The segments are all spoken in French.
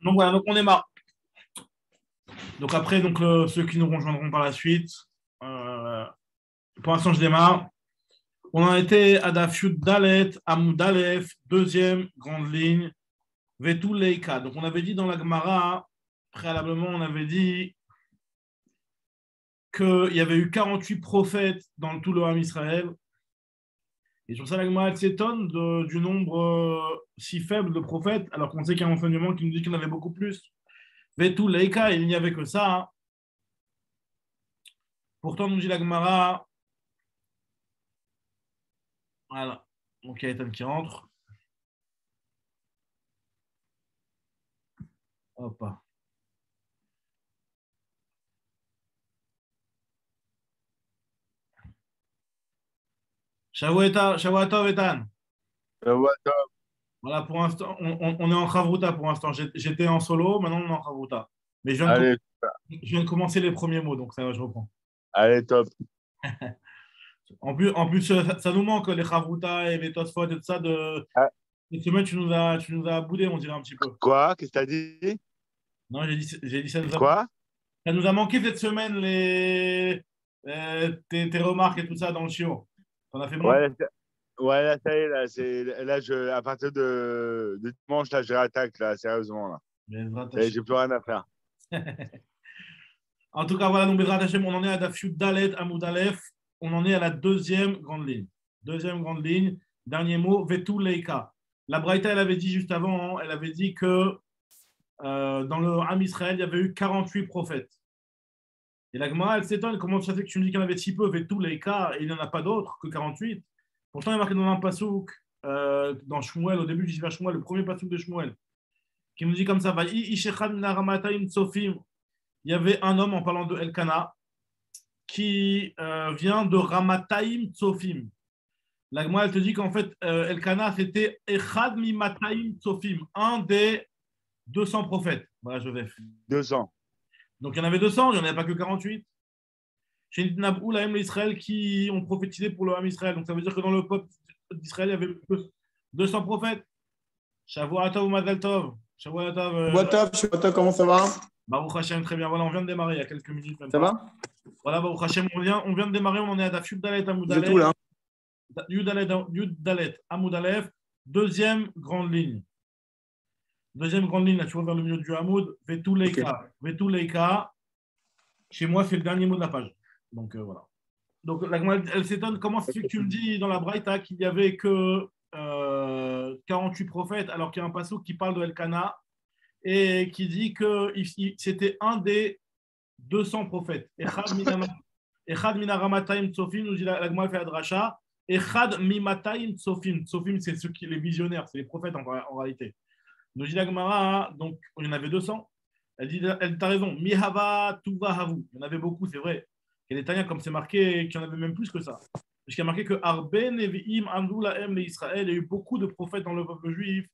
Donc voilà, donc on démarre. Donc après, donc, ceux qui nous rejoindront par la suite, euh, pour l'instant je démarre. On en était à Daf Yud Dalet, Amud Aleph, deuxième grande ligne, Vetou Leika. Donc on avait dit dans la Gemara, préalablement, on avait dit qu'il y avait eu 48 prophètes dans tout le Ham Israël. Et sur ça, la Gemara s'étonne du nombre si faible de prophètes, alors qu'on sait qu'il y a un enseignement qui nous dit qu'il y en avait beaucoup plus. Vetou Leika, il n'y avait que ça. Hein. Pourtant, nous dit la Gemara, voilà, donc il y a Ethan qui rentre. Hop. Shavuatov, Ethan. Voilà, pour l'instant, on est en Chavruta pour l'instant. J'étais en solo, maintenant on est en Chavruta. Mais Allez, je viens de commencer les premiers mots, donc ça va, je reprends. allez, top. En plus ça nous manque, les Chavruta et les Tosfot et tout ça. Ah, Cette semaine, tu nous as boudé, on dirait un petit peu. quoi? Qu'est-ce que t'as dit? Non, j'ai dit Quoi? ça nous a manqué cette semaine, tes remarques et tout ça dans le chiot. T'en as fait moins? Ouais, ouais, là, ça y est, là, à partir de dimanche, là, je réattaque, là, sérieusement, là. Mais Ça y est, j'ai plus rien à faire. En tout cas, voilà, donc Bezrat Hashem, on en est à Daf Yud Dalet Amud Aleph. On en est à la deuxième grande ligne. Deuxième grande ligne, dernier mot, Vetou Leika. La Braïta, elle avait dit juste avant, hein, elle avait dit que dans le Ham Israël, il y avait eu 48 prophètes. Et la Gemara, elle s'étonne, comment ça fait que tu me dis qu'il y en avait si peu, Vetou Leika, et il n'y en a pas d'autres que 48. Pourtant, il y a marqué dans un pasouk, dans Shmuel, au début du Shiva Shmuel, le premier pasouk de Shmuel, qui nous dit comme ça, il y avait un homme, en parlant de Elkana, qui vient de Ramataim Tsofim. La Gemara, elle te dit qu'en fait, Elkana, c'était Echad Mimataim Tsofim, un des 200 prophètes. Voilà, Joseph. 200. Donc, il y en avait 200, il n'y en avait pas que 48. Chez Nabou, la Israël, qui ont prophétisé pour le Ham Israël. Donc, ça veut dire que dans le peuple d'Israël, il y avait 200 prophètes. Shavuatov ou Mazal Tov. Shavuatov. Shavuatov, comment ça va? Baruch Hashem, très bien. Voilà, on vient de démarrer il y a quelques minutes. Même ça pas. Va? Voilà, Baruch Hashem, on vient de démarrer. On en est à Daf Yud Dalet Amud C'est tout là. Yud Dalet Amud Aleph, deuxième grande ligne. Deuxième grande ligne, là, tu vois vers le milieu du Hamoud. Vetou Leika. Okay. Vetou Leika. Chez moi, c'est le dernier mot de la page. Donc, voilà. Donc, elle s'étonne comment c'est que tu me dis dans la Braïta qu'il n'y avait que 48 prophètes, alors qu'il y a un passage qui parle de Elkana et qui dit que c'était un des 200 prophètes. Echad minaramataim tsofim, nous dit la Gemara fait Adracha. Echad mimataim tsofim. Tsofim, c'est ceux qui les visionnaires, c'est les prophètes en réalité. Nous dit la Gemara, donc il y en avait 200. Elle t'a raison. Mihava tuva havu. Il y en avait beaucoup, c'est vrai. Et les Tanya, comme c'est marqué, qu'il y en avait même plus que ça. Puisqu'il y a marqué que Arbe Nevi'im Amdou Lahem le Israël, il y a eu beaucoup de prophètes dans le peuple juif,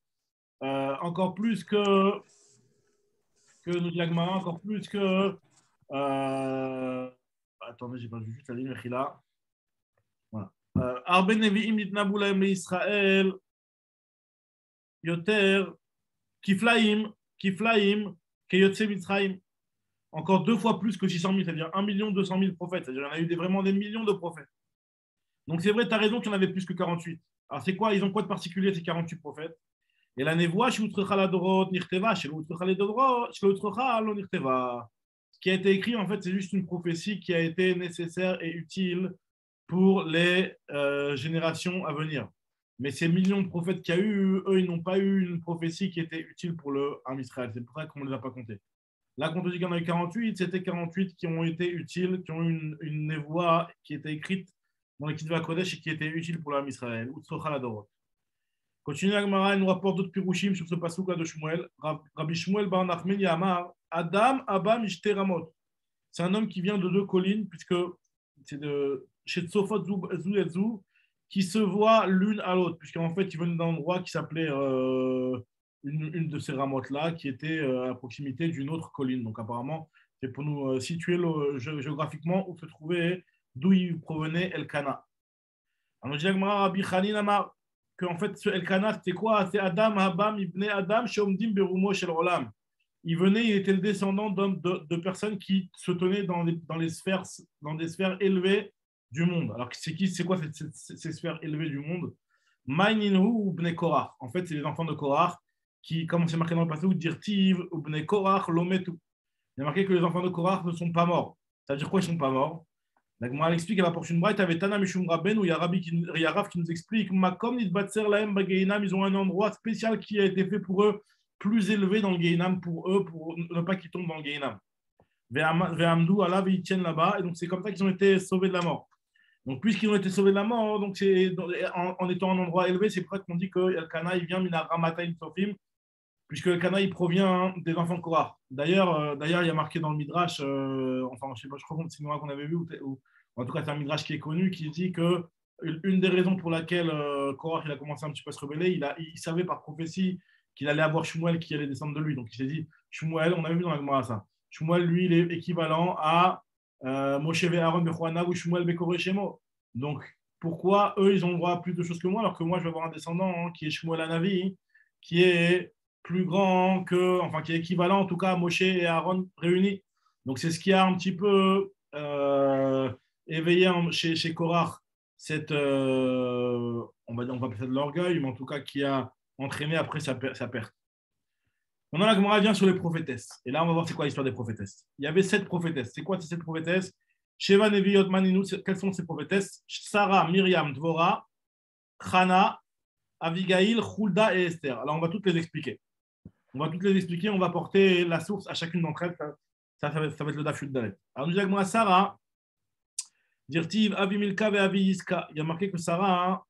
encore plus que nous dit la Gemara, encore plus que. Attendez, j'ai pas vu juste la ligne, Mechila. Voilà. Arbe Nevi'im Nitnabou Lahem le Israël, Yoter, Kiflaim, Keyotse Mitzrayim. Encore 2 fois plus que 600 000, c'est-à-dire 1 200 000 prophètes. C'est-à-dire qu'il y en a eu vraiment des millions de prophètes. Donc c'est vrai, tu as raison qu'il y en avait plus que 48. Alors c'est quoi? Ils ont quoi de particulier, ces 48 prophètes? Et la névoie, chez Utrecha la Dorot, Nirteva, chez Utrecha le Dorot, chez Utrecha lo Nirteva. Ce qui a été écrit, en fait, c'est juste une prophétie qui a été nécessaire et utile pour les générations à venir. Mais ces millions de prophètes qu'il y a eu, eux, ils n'ont pas eu une prophétie qui était utile pour le Ham Israël. C'est pour ça qu'on ne les a pas comptés. Là, quand on dit qu'il y en a eu 48, c'était 48 qui ont été utiles, qui ont eu une névoie qui était écrite dans l'équipe de la Kodesh et qui était utile pour l'âme Israël. Continue la Gemara, il nous rapporte d'autres pirouchim sur ce passouk de Shmuel. Rabbi Shmuel bar Nachman Yamar, Adam Abba Mishte Ramot. C'est un homme qui vient de 2 collines, puisque c'est de chez Tzofot Zou et Zou, qui se voient l'une à l'autre, puisqu'en fait, ils venaient d'un endroit qui s'appelait une de ces ramottes-là, qui était à proximité d'une autre colline. Donc apparemment, c'est pour nous situer géographiquement où se trouvait, d'où il provenait Elkana. Alors, je dis à Rabbi Chanin Amar, qu'en fait, ce Elkana, c'était quoi? C'est Adam, Habam, Ibn Adam, Shomdim, Berumo, Shel Olam. il était le descendant de personnes qui se tenaient dans des sphères élevées du monde. Alors, c'est quoi ces sphères élevées du monde? Maïninhu ou Bnei Korach. En fait, c'est les enfants de Korach qui, comme c'est marqué dans le passage, Dirtiv ou Bnei Korach lometu. Il y a marqué que les enfants de Korach ne sont pas morts. Ça veut dire quoi, ils ne sont pas morts? La Gemara explique, elle apporte une braïta avec Tana Mishum Rabben, où il y a Rav qui nous explique Makom Nitbatser Lahem Bageinam, ils ont un endroit spécial qui a été fait pour eux, plus élevé dans le Geinam pour eux, pour ne pas qu'ils tombent dans le Geinam. Ve'amdou Allah, ils tiennent là-bas, et donc c'est comme ça qu'ils ont été sauvés de la mort. Donc, puisqu'ils ont été sauvés de la mort, donc en étant en endroit élevé, c'est pour ça qu'on dit que Elkana, il vient Mina Ramataim Sofim, puisque Elkana, il provient des enfants de Korah. D'ailleurs, il y a marqué dans le Midrash, enfin, je sais pas, je crois que c'est une qu'on avait vu, ou en tout cas, c'est un Midrash qui est connu, qui dit que une des raisons pour laquelle Korah il a commencé un petit peu à se rebeller, il savait par prophétie qu'il allait avoir Shmuel qui allait descendre de lui. Donc, il s'est dit, Shmuel, on avait vu dans la Gemara ça, Shmuel, lui, il est équivalent à Moshe Aaron Bechoana ou Shmuel Bekore Shemo. Donc, pourquoi eux, ils ont le droit à plus de choses que moi, alors que moi, je vais avoir un descendant qui est Shmuel Anavi, qui est plus grand que, enfin, qui est équivalent en tout cas à Moshe et Aaron réunis. Donc, c'est ce qui a un petit peu éveillé chez Korach cette, on va appeler ça de l'orgueil, mais en tout cas qui a entraîné après sa perte. Maintenant, la Gemara vient sur les prophétesses. Et là, on va voir c'est quoi l'histoire des prophétesses. Il y avait 7 prophétesses. C'est quoi ces 7 prophétesses? Sheva Neviot Maninu, quelles sont ces prophétesses? Sarah, Myriam, Dvora, Chana, Abigail, Hulda et Esther. Alors, on va toutes les expliquer. On va porter la source à chacune d'entre elles. Ça va être le Daf Dalet. Alors, nous disons Sarah, Dirtiv, Avi Milka et Avi Yiska. Il y a marqué que Sarah,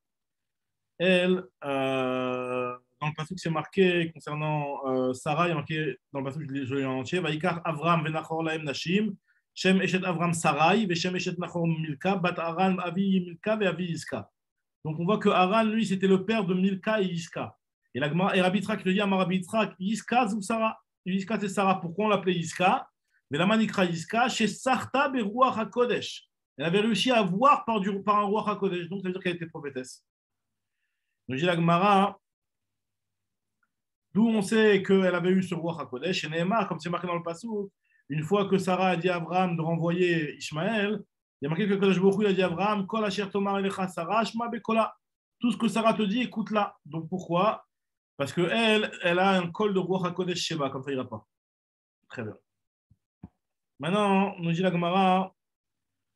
elle, dans le passage c'est marqué concernant Sarah, il y a marqué dans le passage, je l'ai en entier, Vaikar Avram Venachor Laem Nashim, Shem Eshet Avram Sarai, Veshem Eshet Nachor Milka, Bat Aran Avi Milka et Avi Yiska. Donc on voit que Aran, lui, c'était le père de Milka et Yiska. Et Rabbi Yitzhak lui dit à Rabbi Yitzhak, Yiska ou Sarah? Yiska c'est Sarah. Pourquoi on l'appelait Yiska? Mais la manikra Yiska, chez Sarta Beruach HaKodesh. Elle avait réussi à voir par un Ruach HaKodesh, donc ça veut dire qu'elle était prophétesse. Donc, j'ai la Gemara, d'où on sait qu'elle avait eu ce roi HaKodesh, et Nehemar, comme c'est marqué dans le Passouk, une fois que Sarah a dit à Abraham de renvoyer Ishmaël, il y a marqué que Kodesh Baruch Hu a dit à Abraham, Kol asher tomar elecha Sarah, shma bekola. Tout ce que Sarah te dit, écoute-la. Donc pourquoi? Parce qu'elle a un col de roi HaKodesh Sheba, comme ça il n'ira pas. Très bien. Maintenant, nous dit la Gemara,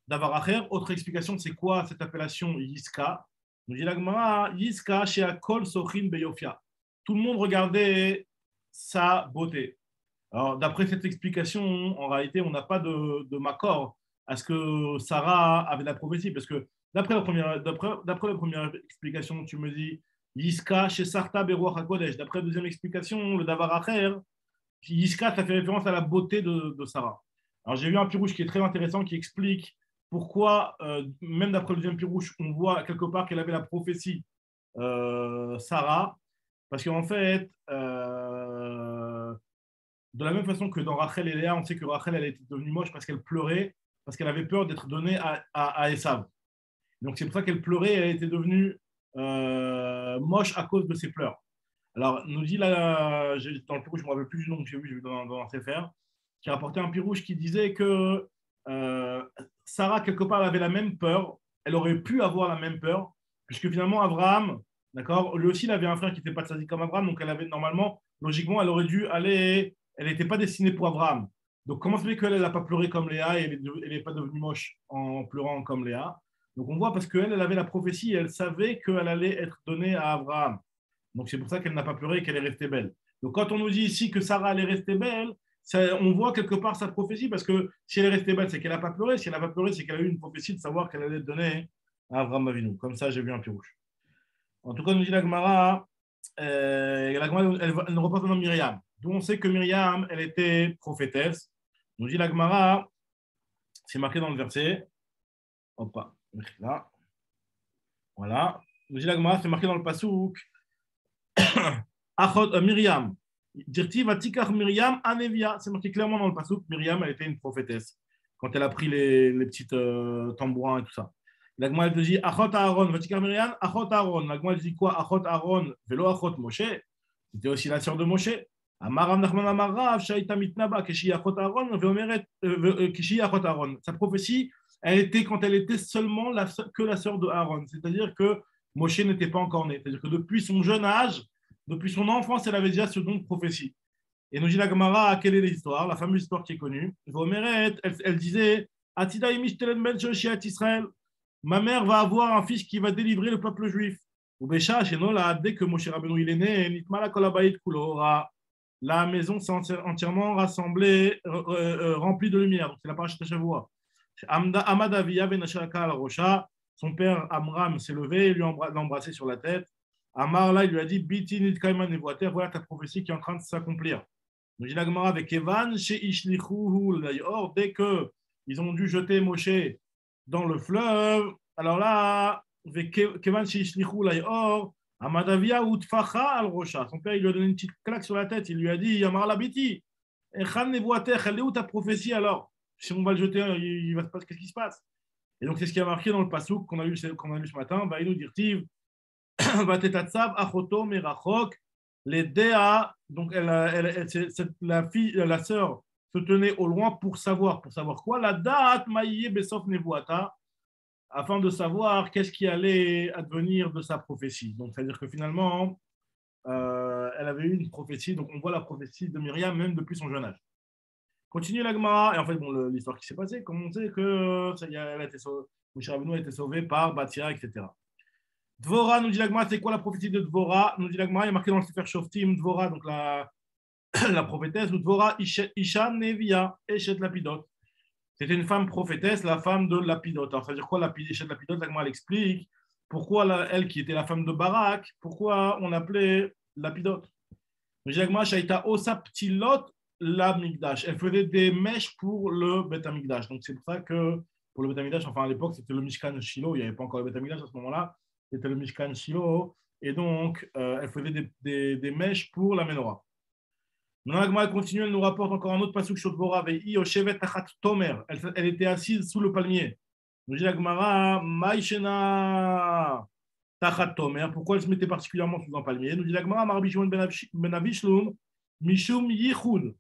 Davar Acher, autre explication, c'est quoi cette appellation Yiska? Nous dit la Gemara, Yiska chez Akol Sochin Beyofia. Tout le monde regardait sa beauté. Alors, d'après cette explication, en réalité, on n'a pas de macor à ce que Sarah avait la prophétie, parce que d'après la première explication, tu me dis Yiska chez Sarta Beruach HaKodesh. D'après la deuxième explication, le Davar Acher, Yiska, ça fait référence à la beauté de Sarah. Alors, j'ai vu un pirouche qui est très intéressant qui explique pourquoi, même d'après le deuxième pirouche, on voit quelque part qu'elle avait la prophétie Sarah, parce qu'en fait, de la même façon que dans Rachel et Léa, on sait que Rachel elle était devenue moche parce qu'elle pleurait, parce qu'elle avait peur d'être donnée à Esav. Donc c'est pour ça qu'elle pleurait, elle était devenue moche à cause de ses pleurs. Alors, nous dit là, dans le pirouche, je ne me rappelle plus du nom que j'ai vu dans un Sefer, qui rapportait un pirouche qui disait que Sarah, quelque part, elle avait la même peur, elle aurait pu avoir la même peur, puisque finalement, Abraham, d'accord, lui aussi, il avait un frère qui n'était pas tzaddik comme Abraham, donc elle avait normalement, logiquement, elle aurait dû aller, elle n'était pas destinée pour Abraham. Donc, comment ça fait qu'elle n'a pas pleuré comme Léa et elle n'est pas devenue moche en pleurant comme Léa? Donc, on voit parce qu'elle avait la prophétie et elle savait qu'elle allait être donnée à Abraham. Donc, c'est pour ça qu'elle n'a pas pleuré et qu'elle est restée belle. Donc, quand on nous dit ici que Sarah allait rester belle, on voit quelque part sa prophétie, parce que si elle est restée belle, c'est qu'elle n'a pas pleuré. Si elle n'a pas pleuré, c'est qu'elle a eu une prophétie de savoir qu'elle allait être donnée à Abraham Avinu. Comme ça, j'ai vu un pirouche. En tout cas, nous dit la Gemara, elle nous représente dans Myriam. D'où on sait que Myriam, elle était prophétesse. Nous dit la Gemara, c'est marqué dans le verset. Hop, là. Voilà. Nous dit la Gemara, c'est marqué dans le Passouk. Myriam. Dirti Vatikar Myriam Anevia. C'est marqué clairement dans le Passouk. Myriam, elle était une prophétesse. Quand elle a pris les petites tambourins et tout ça. La Gemara, elle te dit Achot Aaron, Vatikar Myriam, Achot Aaron. La Gemara, elle dit quoi? Achot Aaron, Velo Achot Moshe. C'était aussi la sœur de Moshe. אמר רב נחמן אמר רב שהייתה מתנבא כשהיא אחות אהרון ואומרת כשהיא אחות אהרון. Sa prophétie, elle était quand elle était seulement que la sœur de Aaron. C'est-à-dire que Moshe n'était pas encore né. C'est-à-dire que depuis son jeune âge, depuis son enfance, elle avait déjà ce don de prophétie. Et nous dit la Gemara, quelle est l'histoire? La fameuse histoire qui est connue. Elle disait Atida imishtelem ben shoshiat Israël. Ma mère va avoir un fils qui va délivrer le peuple juif. Ou Bécha, chez nous, dès que Moshe Rabbeinu il est né, Nitmala kolabayit kulora. La maison s'est entièrement rassemblée, remplie de lumière. Donc, c'est la paracha de Shavua. Amadaviya ben Ashaka al Rosha. Son père Amram s'est levé et lui l'a embrassé sur la tête. Amar là, il lui a dit Biti nit kaiman nevoater, voilà ta prophétie qui est en train de s'accomplir. Nous dit la Gemara avec Evan, chez Ishlichuhu l'ayor, dès qu'ils ont dû jeter Moshe dans le fleuve, alors là, avec Kevan chez Ishlichuhu l'ayor, Amadavia utfacha al Rosha. Son père, il lui a donné une petite claque sur la tête, il lui a dit Amar la Biti, Echan nevoater, elle est où ta prophétie alors? Si on va le jeter, il va se passer, qu'est-ce qui se passe? Et donc, c'est ce qui a marqué dans le passouk qu'on a lu ce matin, Baïnou dirtiv. Les Déa, donc la sœur se tenait au loin pour savoir quoi? La date maïe besof nevuata, afin de savoir qu'est-ce qui allait advenir de sa prophétie. Donc, c'est-à-dire que finalement, elle avait eu une prophétie, donc on voit la prophétie de Myriam même depuis son jeune âge. Continue la Gemara, et en fait, bon, l'histoire qui s'est passée, comme on sait que Moshe Rabbeinu a été sauvé par Batia, etc. Dvora, nous dit la Gemara, c'est quoi la prophétie de Dvora? Nous dit la Gemara, il est marqué dans le Sefer Shoftim, Dvora, donc la prophétesse, ou Dvora Isha Nevia, Eshet Lapidot. C'était une femme prophétesse, la femme de Lapidot. Alors, ça veut dire quoi, Eshet Lapidot? La Gemara, elle explique pourquoi elle, qui était la femme de Barak, pourquoi on l'appelait Lapidot. Nous dit la Gemara, Shaita Osaptilot la Migdash. Elle faisait des mèches pour le Bet Amigdash. Donc, c'est pour ça que pour le Bet Amigdash, enfin à l'époque, c'était le Mishkan Shiloh, il n'y avait pas encore le Bet Amigdash à ce moment-là. C'était le Mishkan Shiloh, et donc elle faisait des mèches pour la menorah. Maintenant, la Gemara continue, elle nous rapporte encore un autre pasuk sur Dvora, Vei Oshevet Tachat Tomer. Elle était assise sous le palmier. Nous dit la Gemara, Maïshena Tachat Tomer. Pourquoi elle se mettait particulièrement sous un palmier? Nous dit la Gemara, Marbi Shimon ben Avishlum, Mishum Yichud.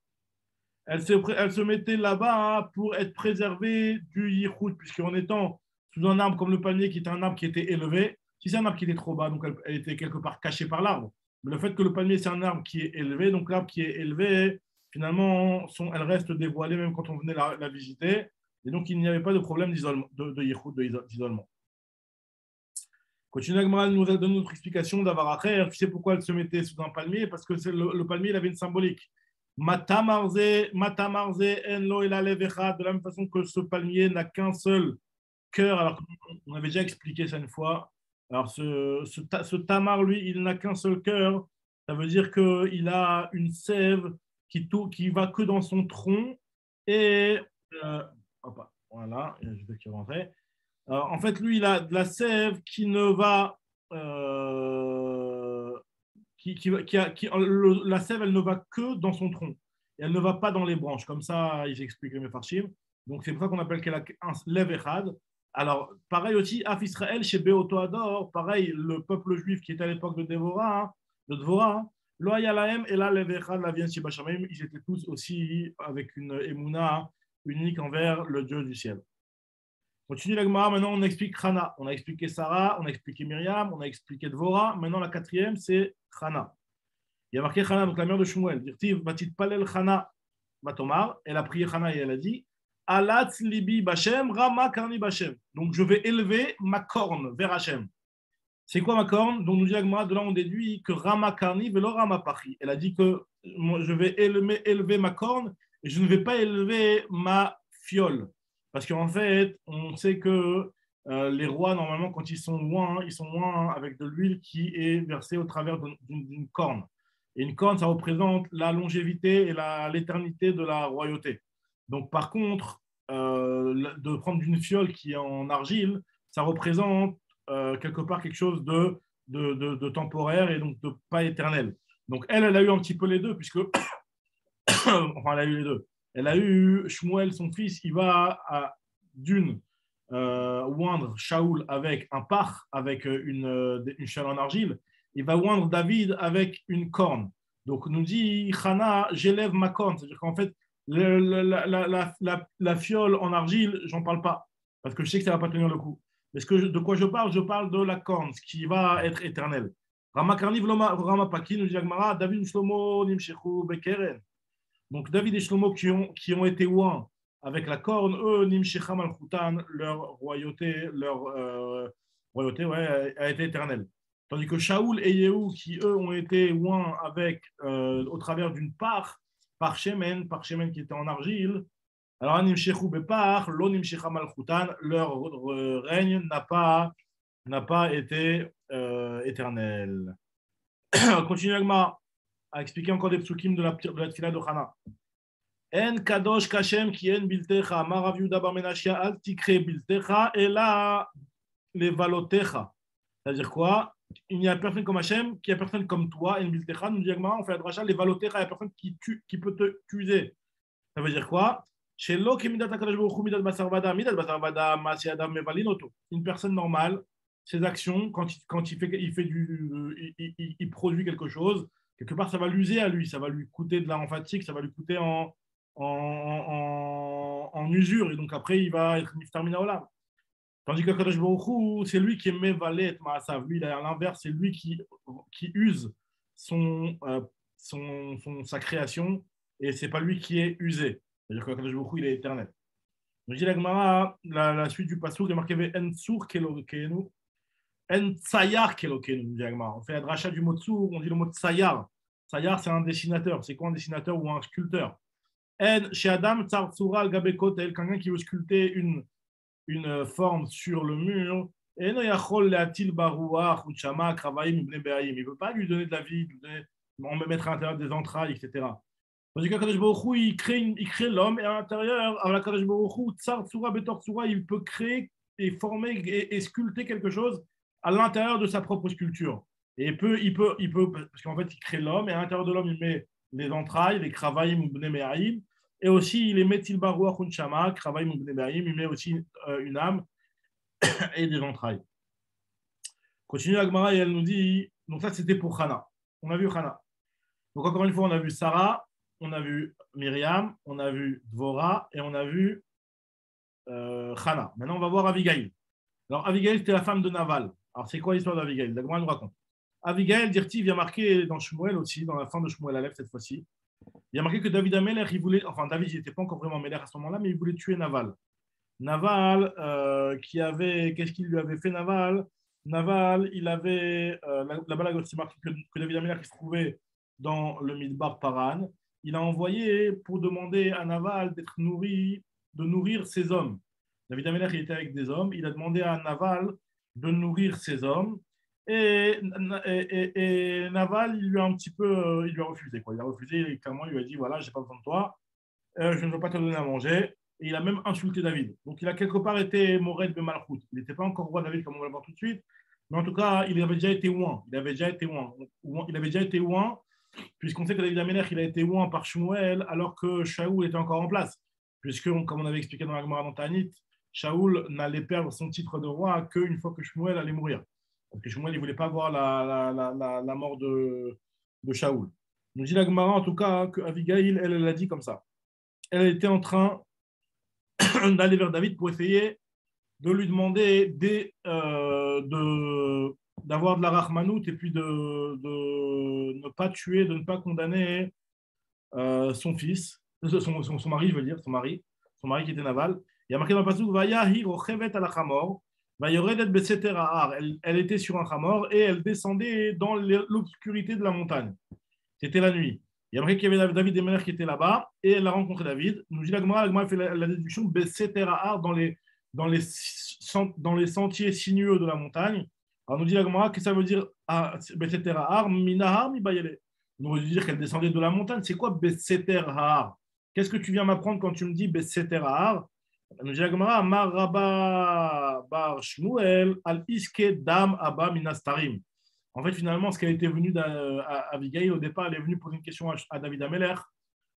Elle se mettait là-bas pour être préservée du Yichud, puisqu'en étant sous un arbre comme le palmier, qui était un arbre qui était élevé, si c'est un arbre qui était trop bas, donc elle était quelque part cachée par l'arbre. Mais le fait que le palmier, c'est un arbre qui est élevé, donc l'arbre qui est élevé, finalement, elle reste dévoilée même quand on venait la visiter. Et donc, il n'y avait pas de problème d'isolement. Continue Agmara nous a donné notre explication d'Avaracher. Tu sais pourquoi elle se mettait sous un palmier? Parce que le palmier, il avait une symbolique. Matamarze enlo elalevecha, de la même façon que ce palmier n'a qu'un seul cœur. Alors, on avait déjà expliqué ça une fois. Alors, ce tamar, lui, il n'a qu'un seul cœur. Ça veut dire qu'il a une sève qui va que dans son tronc. Et voilà, je vais qu'il rentrait. En fait, lui, il a de la sève qui ne va. La sève, elle ne va que dans son tronc. Et elle ne va pas dans les branches. Comme ça, ils expliquent les Mefarshim. Donc, c'est pour ça qu'on appelle qu'elle a un lev echad. Alors, pareil aussi, Af Israël chez Beotoador, pareil, le peuple juif qui était à l'époque de Dvora, Lo Hayalahem et là, lev echad, la vient chez Bachamim, ils étaient tous aussi avec une émouna unique envers le Dieu du ciel. Continue la Gemara, maintenant on explique Chana. On a expliqué Sarah, on a expliqué Myriam, on a expliqué Dvora. Maintenant la quatrième, c'est Chana. Il y a marqué Chana, donc la mère de Shmuel. Dirtiv, Batit Palel Chana, Batomar. Elle a prié Chana et elle a dit Alatz libi Bashem, Rama karni Bashem. Donc je vais élever ma corne vers Hachem. C'est quoi ma corne? Donc nous dit la Gemara, de là on déduit que Rama karni velo Rama pachi. Elle a dit que je vais élever ma corne et je ne vais pas élever ma fiole. Parce qu'en fait, on sait que les rois, normalement, quand ils sont loin avec de l'huile qui est versée au travers d'une corne. Et une corne, ça représente la longévité et l'éternité de la royauté. Donc, par contre, de prendre une fiole qui est en argile, ça représente quelque part quelque chose de temporaire et donc de pas éternel. Donc, elle a eu un petit peu les deux, puisque... enfin, elle a eu les deux. Elle a eu Shmuel, son fils, il va à Dune oindre Shaoul avec un par, avec une chaîne en argile. Il va oindre David avec une corne. Donc, nous dit Chana, j'élève ma corne. C'est-à-dire qu'en fait, la fiole en argile, j'en parle pas. Parce que je sais que ça ne va pas tenir le coup. Mais de quoi je parle de la corne, ce qui va être éternel. Ramakarni Rama Paki, nous dit Agmara, David Shlomo Nimshechu Bekeren. Donc, David et Shlomo qui ont été ouins avec la corne, eux, Nimshecha Malchutan, leur royauté ouais, a été éternelle. Tandis que Shaoul et Yehou, qui eux ont été ouins avec, au travers d'une par Shemen qui était en argile, alors Anim Shechou Bepar, l'Onim Shecha Malchutan, leur règne n'a pas été éternel. Continue Agma à expliquer encore des psukim de la tfila de Hana. En kadosh kashem ki en biltecha, marav Yuda bar Menashia, al tikre biltecha, et là, les valotecha. C'est-à-dire quoi? Il n'y a personne comme Hachem, qu'il n'y a personne comme toi, en biltecha, nous dit Agma, on fait la dracha, les valotecha, il n'y a personne qui peut te tuer. Ça veut dire quoi? Une personne normale, ses actions, quand il produit quelque chose, quelque part, ça va l'user à lui, ça va lui coûter de la fatigue, ça va lui coûter en usure, et donc après, il va être niftar mina olam. Tandis que Kadosh Baruch Hu, c'est lui qui est mevalet ma'asav. Lui, à l'inverse, c'est lui qui use sa création, et c'est pas lui qui est usé. C'est-à-dire que Kadosh Baruch Hu, il est éternel. Donc, dit la Gemara, la suite du passouk, il est marqué En Tsur Kelokenu, En Tsayar Kelokenu, dit la Gemara. On fait la dracha du mot Tsur, on dit le mot Tsayar. Tsayar, c'est un dessinateur. C'est quoi un dessinateur ou un sculpteur? En chez Adam Tsar Tsura al Gabe Kotel, quelqu'un qui veut sculpter une forme sur le mur. Et non, il ne peut pas lui donner de la vie, on me mettre à l'intérieur des entrailles, etc. Tandis qu'Akadosh Baruch Hu, il crée l'homme, et à l'intérieur, Akadosh Baruch Hu, Tsar Tsura Betor Tsura, il peut créer et former et sculpter quelque chose à l'intérieur de sa propre sculpture. Et il peut parce qu'en fait, il crée l'homme, et à l'intérieur de l'homme, il met les entrailles, les kravaïm ou bnemeaïm, et aussi il met Tilbaruach Unchama, kravaïm ou bnemeaïm, il met aussi une âme et des entrailles. Continue Agmara et elle nous dit, donc ça c'était pour Hana. On a vu Hana. Donc encore une fois, on a vu Sarah, on a vu Myriam, on a vu Dvorah et on a vu Hana. Maintenant, on va voir Abigail. Alors Abigail, c'était la femme de Naval. Alors c'est quoi l'histoire d'Abigail? L'Agmara nous raconte. Abigail, Dirti vient marquer dans Shmuel aussi, dans la fin de Shmuel Aleph cette fois-ci. Il y a marqué que David Ameler, il voulait, enfin David, il n'était pas encore vraiment Ameler à ce moment-là, mais il voulait tuer Naval. Naval, qu'est-ce qu'il lui avait fait Naval? Naval, il avait, la blague aussi marquée que David Ameler qui se trouvait dans le Midbar Paran, il a envoyé pour demander à Naval d'être nourri, de nourrir ses hommes. David Ameler, il était avec des hommes, il a demandé à Naval de nourrir ses hommes, et Naval, il lui a un petit peu, il lui a refusé, quoi. Il a refusé, clairement, il lui a dit, voilà, j'ai pas besoin de toi, je ne veux pas te donner à manger. Et il a même insulté David. Donc il a quelque part été Mored de Malchut. Il n'était pas encore roi David comme on va le voir tout de suite, mais en tout cas, il avait déjà été ouin. Il avait déjà été ouin, puisqu'on sait que David Améler, il a été ouin par Shmuel, alors que Shaoul était encore en place. Puisque, comme on avait expliqué dans la Gemara dans Tanit, Shaoul n'allait perdre son titre de roi qu'une fois que Shmuel allait mourir. Parce que Shmuel, il ne voulait pas voir la mort de Shaoul. Nous dit la Gemara, en tout cas, que Abigail, elle a dit comme ça. Elle était en train d'aller vers David pour essayer de lui demander d'avoir de la rachmanout et puis de ne pas tuer, de ne pas condamner son fils, son mari, je veux dire, son mari qui était Naval. Il y a marqué dans le passage Vayahi rochevet al chamor, vayoredet beseter ahar. Elle était sur un chamor et elle descendait dans l'obscurité de la montagne. C'était la nuit. Il y a marqué qu'il y avait David et Méler qui étaient là-bas et elle a rencontré David. Nous dit la Gemara fait la déduction beseter ahar dans les sentiers sinueux de la montagne. Alors nous dit la Gemara que ça veut dire beseter ahar minahar mi bayele. Nous veut dire qu'elle descendait de la montagne. C'est quoi beseter ahar? Qu'est-ce que tu viens m'apprendre quand tu me dis beseter ahar? Nous dit la Gemara maraba bar shmuel al iske dam abba minastarim. En fait, finalement, ce qu'elle était venue à Abigail, au départ, elle est venue poser une question à David Ameler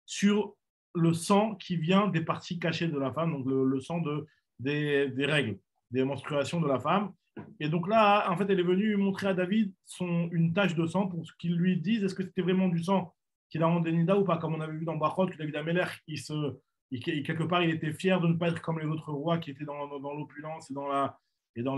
sur le sang qui vient des parties cachées de la femme, donc le sang des règles, des menstruations de la femme. Et donc là, en fait, elle est venue montrer à David une tache de sang pour qu'il lui dise est-ce que c'était vraiment du sang qu'il a rendu Nida ou pas, comme on avait vu dans Brachot, que David Ameler, quelque part, il était fier de ne pas être comme les autres rois qui étaient dans l'opulence et dans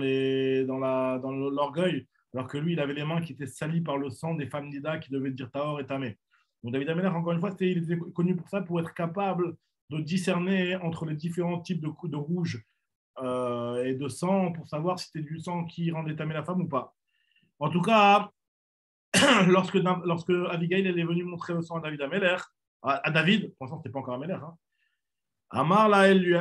l'orgueil, alors que lui, il avait les mains qui étaient salies par le sang des femmes Nida qui devaient dire Tahor et Tamé. Donc David Ameler, encore une fois, il était connu pour ça, pour être capable de discerner entre les différents types de rouge et de sang pour savoir si c'était du sang qui rendait tamé la femme ou pas. En tout cas, lorsque Abigail elle est venue montrer le sang à David Ameler, à David, pour l'instant, ce n'était pas encore Ameler, hein, Amar, là, il lui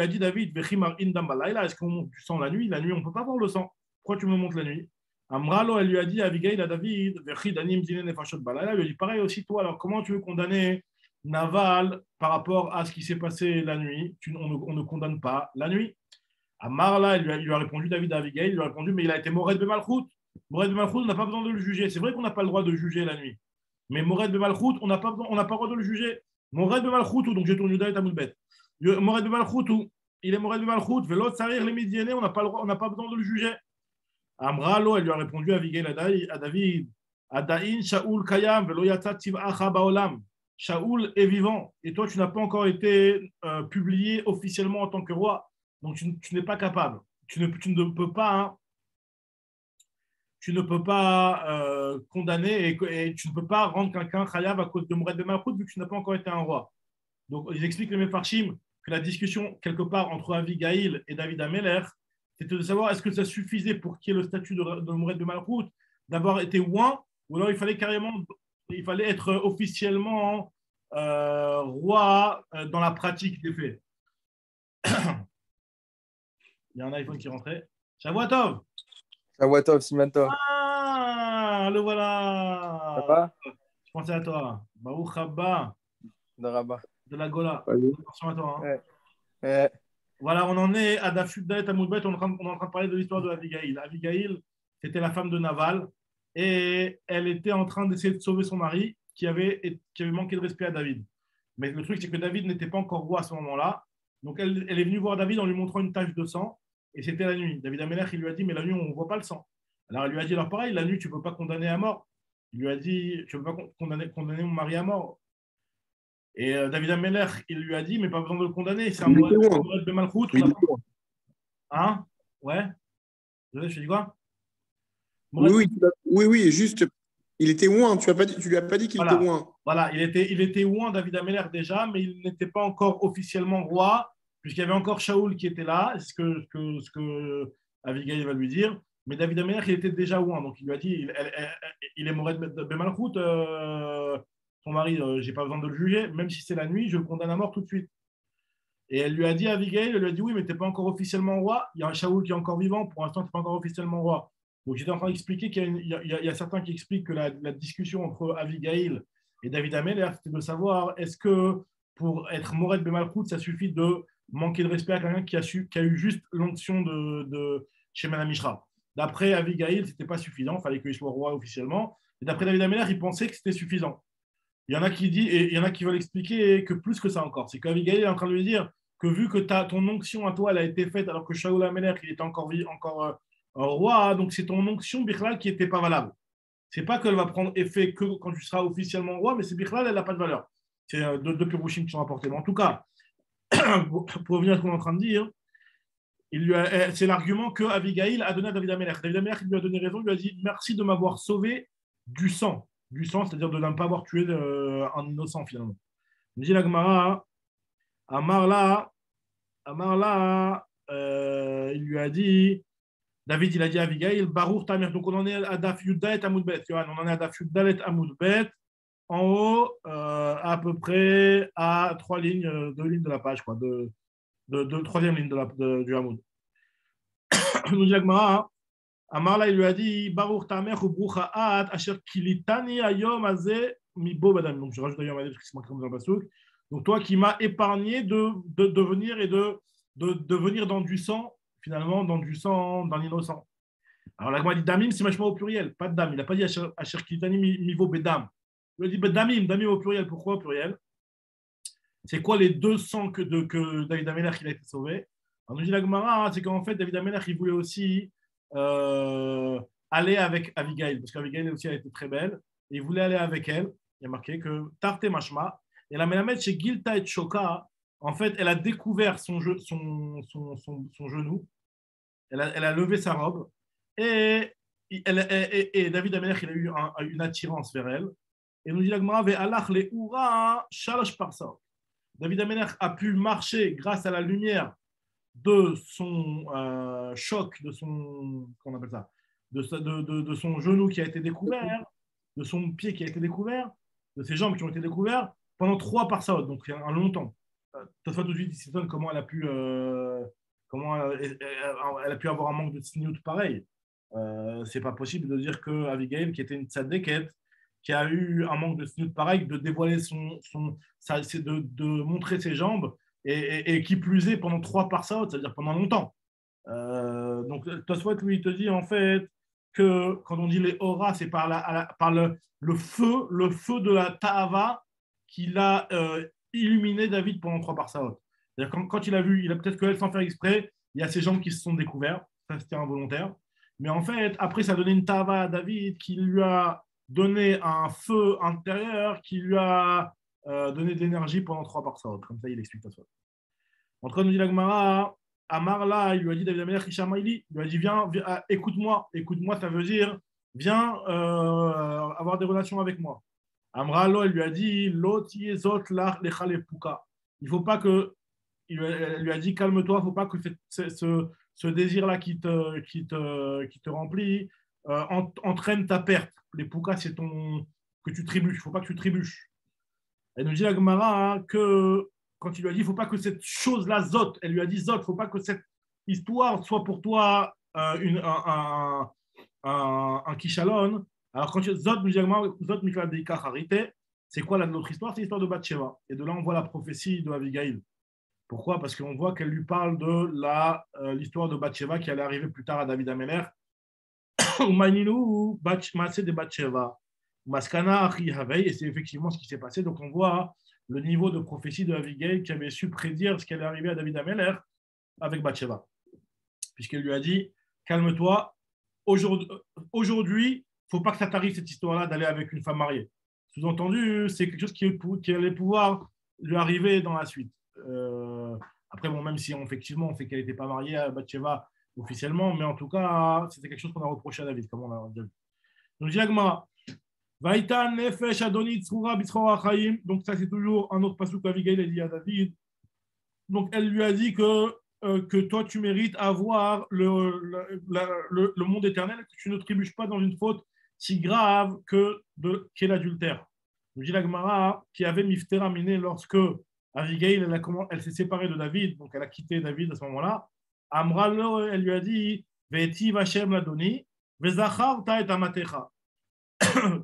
a dit, David, est-ce qu'on monte du sang la nuit? La nuit, on ne peut pas voir le sang. Pourquoi tu me montres la nuit? Amralo, elle lui a dit, Abigail à David, il lui a dit, pareil aussi, toi, alors comment tu veux condamner Naval par rapport à ce qui s'est passé la nuit? On ne condamne pas la nuit. Amar, là, il lui a répondu, David à Abigail, il lui a répondu, mais il a été Mored Bemalchut. Mored Bemalchut, on n'a pas besoin de le juger. C'est vrai qu'on n'a pas le droit de juger la nuit. Mais Mored Bemalchut, on n'a pas le droit de le juger. Mored Bemalchut, donc je tourne Yuda et Tamoudbet. Mored Bemalchut, il est Mored Bemalchut, Velo Tsarir les Midianais, on n'a pas besoin de le juger. Amralo, elle lui a répondu à Abigail à David, Adain Shaul Kayam, Velo Yata Tiv'acha Baolam. Shaul est vivant et toi, tu n'as pas encore été publié officiellement en tant que roi. Donc, tu n'es pas capable. Tu ne peux pas, hein, condamner et tu ne peux pas rendre quelqu'un chayav à cause de Mourad Ben Malkout vu que tu n'as pas encore été un roi. Donc, ils expliquent les Mefarshim que la discussion, quelque part, entre Abigail et David Ameler, c'était de savoir est-ce que ça suffisait pour qu'il y ait le statut de Mourad Ben Malkout d'avoir été oint ou alors il fallait être officiellement roi dans la pratique des faits. Il y a un iPhone qui rentrait. Shavuatov. Shavuatov, Simanto. Ah, le Ça voilà. va? Je pensais à toi. Baruch Haba De Rabat. de la Gola. Salut. Attention à toi. Hein. Ouais. Ouais. Voilà, on en est à Dafud Dalet Amoudbet. On est en train de parler de l'histoire de Abigail. Abigail, c'était la femme de Naval et elle était en train d'essayer de sauver son mari qui avait manqué de respect à David. Mais le truc, c'est que David n'était pas encore roi à ce moment-là. Donc, elle est venue voir David en lui montrant une tache de sang. Et c'était la nuit. David Amelech, il lui a dit, mais la nuit, on ne voit pas le sang. Alors, elle lui a dit, alors pareil, la nuit, tu ne peux pas condamner à mort. Il lui a dit, tu ne peux pas condamner mon mari à mort. Et David Amelech, il lui a dit, mais pas besoin de le condamner. C'est un Moed de Malchout. Hein? Ouais. Je dis quoi? Oui, juste, il était ouin. Tu lui as pas dit qu'il était ouin. Voilà, il était ouin, David Amelech déjà, mais il n'était pas encore officiellement roi, puisqu'il y avait encore Shaoul qui était là, ce que Abigail va lui dire. Mais David Amelech, il était déjà ouin, donc il lui a dit, il est Mored Bemalchout, son mari, j'ai pas besoin de le juger, même si c'est la nuit, je le condamne à mort tout de suite. Et elle lui a dit, Abigail, elle lui a dit, oui, mais tu n'es pas encore officiellement roi, il y a un Shaoul qui est encore vivant, pour l'instant, tu n'es pas encore officiellement roi. Donc j'étais en train d'expliquer qu'il y a certains qui expliquent que la discussion entre Abigail et David Amelech, c'était de savoir est-ce que pour être Mored Bemalchout, ça suffit de manquer de respect à quelqu'un qui a eu juste l'onction de Shemana Mishra. D'après Abigail, ce n'était pas suffisant, il fallait qu'il soit roi officiellement. Et d'après David Amelech, il pensait que c'était suffisant. Il y en a qui disent, et il y en a qui veulent expliquer que plus que ça encore. C'est qu'Abigail est en train de lui dire que vu que ton onction à toi, elle a été faite alors que Shaoul Amelech, il était encore roi, donc c'est ton onction Bichlal qui n'était pas valable. C'est pas qu'elle va prendre effet que quand tu seras officiellement roi, mais c'est Bichlal, elle n'a pas de valeur. C'est deux Pirushim qui sont rapportés. Mais en tout cas, pour revenir à ce qu'on est en train de dire, c'est l'argument que Abigail a donné à David Amelech. David Amelech lui a donné raison, il lui a dit merci de m'avoir sauvé du sang. Du sang, c'est-à-dire de ne pas avoir tué un innocent finalement. Il dit la Gemara, Amarla, il lui a dit, David, il a dit à Abigail, Baruch Tamir. Donc, on en est à Daf Yuddalet Amoudbet. On en est à Daf Yuddalet Amoudbet. En haut, à peu près à 2 lignes de la page, quoi, de troisième ligne du Hamoud. Nous dit l'Agmara, Amarla, il lui a dit, Baruch Tamir ou Bruchaat, Asher Kilitani Ayom Azeh Mibo Badam. Donc, je rajoute Ayom Azeh parce que c'est marqué dans le Pasuk. Donc, toi qui m'as épargné de venir et de venir dans du sang, finalement, dans du sang, dans l'innocent. Alors, la Gemara dit Damim, c'est machement au pluriel, pas de dam. Il n'a pas dit Asher Kilitani Mivo Bedam. Il a dit Damim au pluriel. Pourquoi au pluriel? C'est quoi les 2 sangs que David Amelech il a été sauvé? Alors, nous dit la Gemara, c'est qu'en fait, David Amelech, il voulait aussi aller avec Abigail, parce qu'Abigail aussi, elle était très belle, et il voulait aller avec elle. y a marqué que Tarte Mashma, et la Melamed chez Gilta et Shoka, en fait, elle a découvert son genou, elle a levé sa robe, et David Amelech, il a eu une attirance vers elle. Et nous dit la Gemara, Ve'alach le'ura shalosh parsot. David Amelech a pu marcher grâce à la lumière de son choc, de son, comment on appelle ça, de son genou qui a été découvert, de son pied qui a été découvert, de ses jambes qui ont été découvertes pendant 3 parsaot, donc un long temps. Toutefois, tout de suite, il s'étonne comment elle a pu, elle a pu avoir un manque de tsniout pareil. C'est pas possible de dire que Abigail, qui était une tzadéket, qui a eu un manque de tsniout pareil, de dévoiler de montrer ses jambes, et qui plus est pendant 3 parsaot, c'est-à-dire pendant longtemps. Donc, Tosfot, lui, il te dit en fait que quand on dit les auras, c'est par le feu de la ta'ava qu'il a illuminé David pendant 3 parsaot. C'est-à-dire quand il a vu, peut-être qu'elle, sans faire exprès, il y a ses jambes qui se sont découvertes, ça c'était involontaire. Mais en fait, après, ça a donné une ta'ava à David qui lui a donné un feu intérieur, qui lui a donné de l'énergie pendant 3 parsaot. Comme ça, il explique Tosfot. En train de nous dire la Gemara, Amar là, il lui a dit David Amelech, il lui a dit viens écoute-moi, ça veut dire viens avoir des relations avec moi. Amra lo, elle lui a dit Lotiezot lach lecha lepuka. Il faut pas que, elle lui a dit calme-toi, il ne faut pas que ce désir-là qui te remplit entraîne ta perte. Les puka, c'est que tu trébuches, il ne faut pas que tu trébuches. Elle nous dit la Gemara que quand il lui a dit, il ne faut pas que cette chose-là zote, elle lui a dit zote, il ne faut pas que cette histoire soit pour toi un kishalon. Alors quand tu zote, c'est quoi l'autre histoire? C'est l'histoire de Bathsheba. Et de là, on voit la prophétie de Abigail. Pourquoi? Parce qu'on voit qu'elle lui parle de l'histoire de Bathsheba qui allait arriver plus tard à David Amelech. de Bathsheba. Et c'est effectivement ce qui s'est passé. Donc on voit le niveau de prophétie de Abigail qui avait su prédire ce qui allait arriver à David Amelech avec Bathsheba. Puisqu'elle lui a dit, calme-toi, aujourd'hui, il ne faut pas que ça t'arrive cette histoire-là d'aller avec une femme mariée. Sous-entendu, c'est quelque chose qui allait pouvoir lui arriver dans la suite. Après, bon, même si effectivement on fait qu'elle n'était pas mariée à Bathsheba officiellement, mais en tout cas, c'était quelque chose qu'on a reproché à David, comme on a déjà vu. Donc, Diagma, donc ça c'est toujours un autre passage qu'Abigail a dit à David. Donc elle lui a dit que toi tu mérites avoir le monde éternel, que tu ne trébuches pas dans une faute si grave qu'est l'adultère. Nous dit la Gemara qui avait Miftera miné lorsque Abigail elle s'est séparée de David, donc elle a quitté David à ce moment-là. Amra, elle lui a dit Ve'ti Vashem ladoni ve'zacharta et amatecha.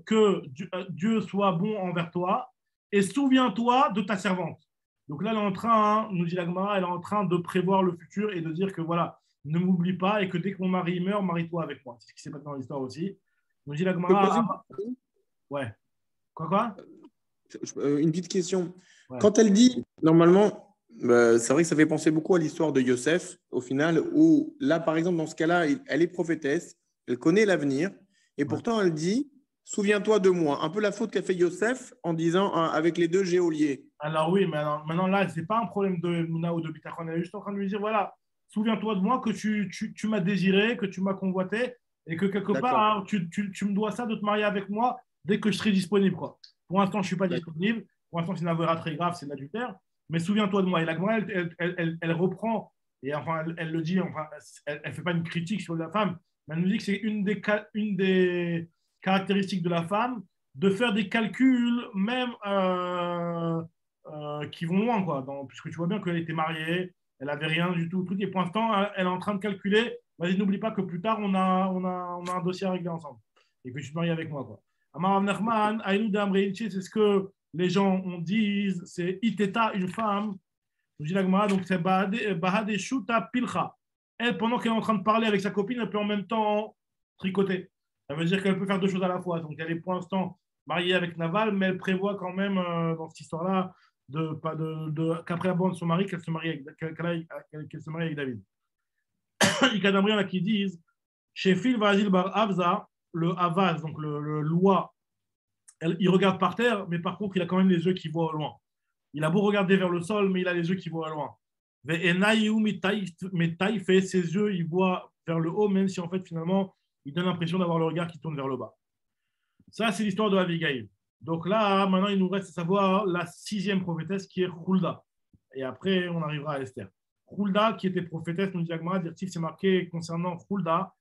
Que Dieu soit bon envers toi et souviens-toi de ta servante. Donc là, elle est en train, nous dit la Gemara, elle est en train de prévoir le futur et de dire que voilà, ne m'oublie pas et que dès que mon mari meurt, marie-toi avec moi. C'est ce qui s'est passé dans l'histoire aussi. Nous dit la Gemara. Ouais. Quoi Une petite question. Ouais. Quand elle dit, normalement, c'est vrai que ça fait penser beaucoup à l'histoire de Yosef, au final, où là, par exemple, dans ce cas-là, elle est prophétesse, elle connaît l'avenir, et pourtant elle dit souviens-toi de moi. Un peu la faute qu'a fait Yosef en disant avec les 2 geôliers. Alors oui, mais maintenant là, ce n'est pas un problème de Mouna ou de Bitachon. Elle est juste en train de lui dire voilà, souviens-toi de moi, que tu m'as désiré, que tu m'as convoité, et que quelque part, tu me dois ça de te marier avec moi dès que je serai disponible. Quoi. Pour l'instant, je ne suis pas disponible. Pour l'instant, c'est une avera très grave, c'est de l'adultère. Mais souviens-toi de moi. Et la Gemara, elle reprend, et enfin, elle le dit, enfin, elle ne fait pas une critique sur la femme, mais elle nous dit que c'est une des caractéristiques de la femme de faire des calculs, même qui vont loin, quoi. Puisque tu vois bien qu'elle était mariée, elle n'avait rien du tout. Et pour l'instant, elle est en train de calculer. Vas-y, n'oublie pas que plus tard, on a un dossier à régler ensemble. Et que tu te maries avec moi, quoi. Amar Nerman, c'est ce que les gens disent, c'est Iteta, une femme. Donc c'est Bahade Shuta Pilcha. Elle, pendant qu'elle est en train de parler avec sa copine, elle peut en même temps tricoter. Ça veut dire qu'elle peut faire 2 choses à la fois. Donc elle est pour l'instant mariée avec Naval, mais elle prévoit quand même dans cette histoire-là qu'après la mort de son mari, qu'elle se marie avec David. Il y a qui disent chez Phil Vazil Bar Avza, le Avaz, donc le loi il regarde par terre, mais par contre, il a quand même les yeux qui voient au loin. Il a beau regarder vers le sol, mais il a les yeux qui voient au loin. Mais fait ses yeux, il voit vers le haut, même si en fait, finalement, il donne l'impression d'avoir le regard qui tourne vers le bas. Ça, c'est l'histoire de Abigail. Donc là, maintenant, il nous reste à savoir la 6e prophétesse qui est Hulda. Et après, on arrivera à Esther. Hulda, qui était prophétesse, nous dit Agmara, c'est marqué concernant Hulda.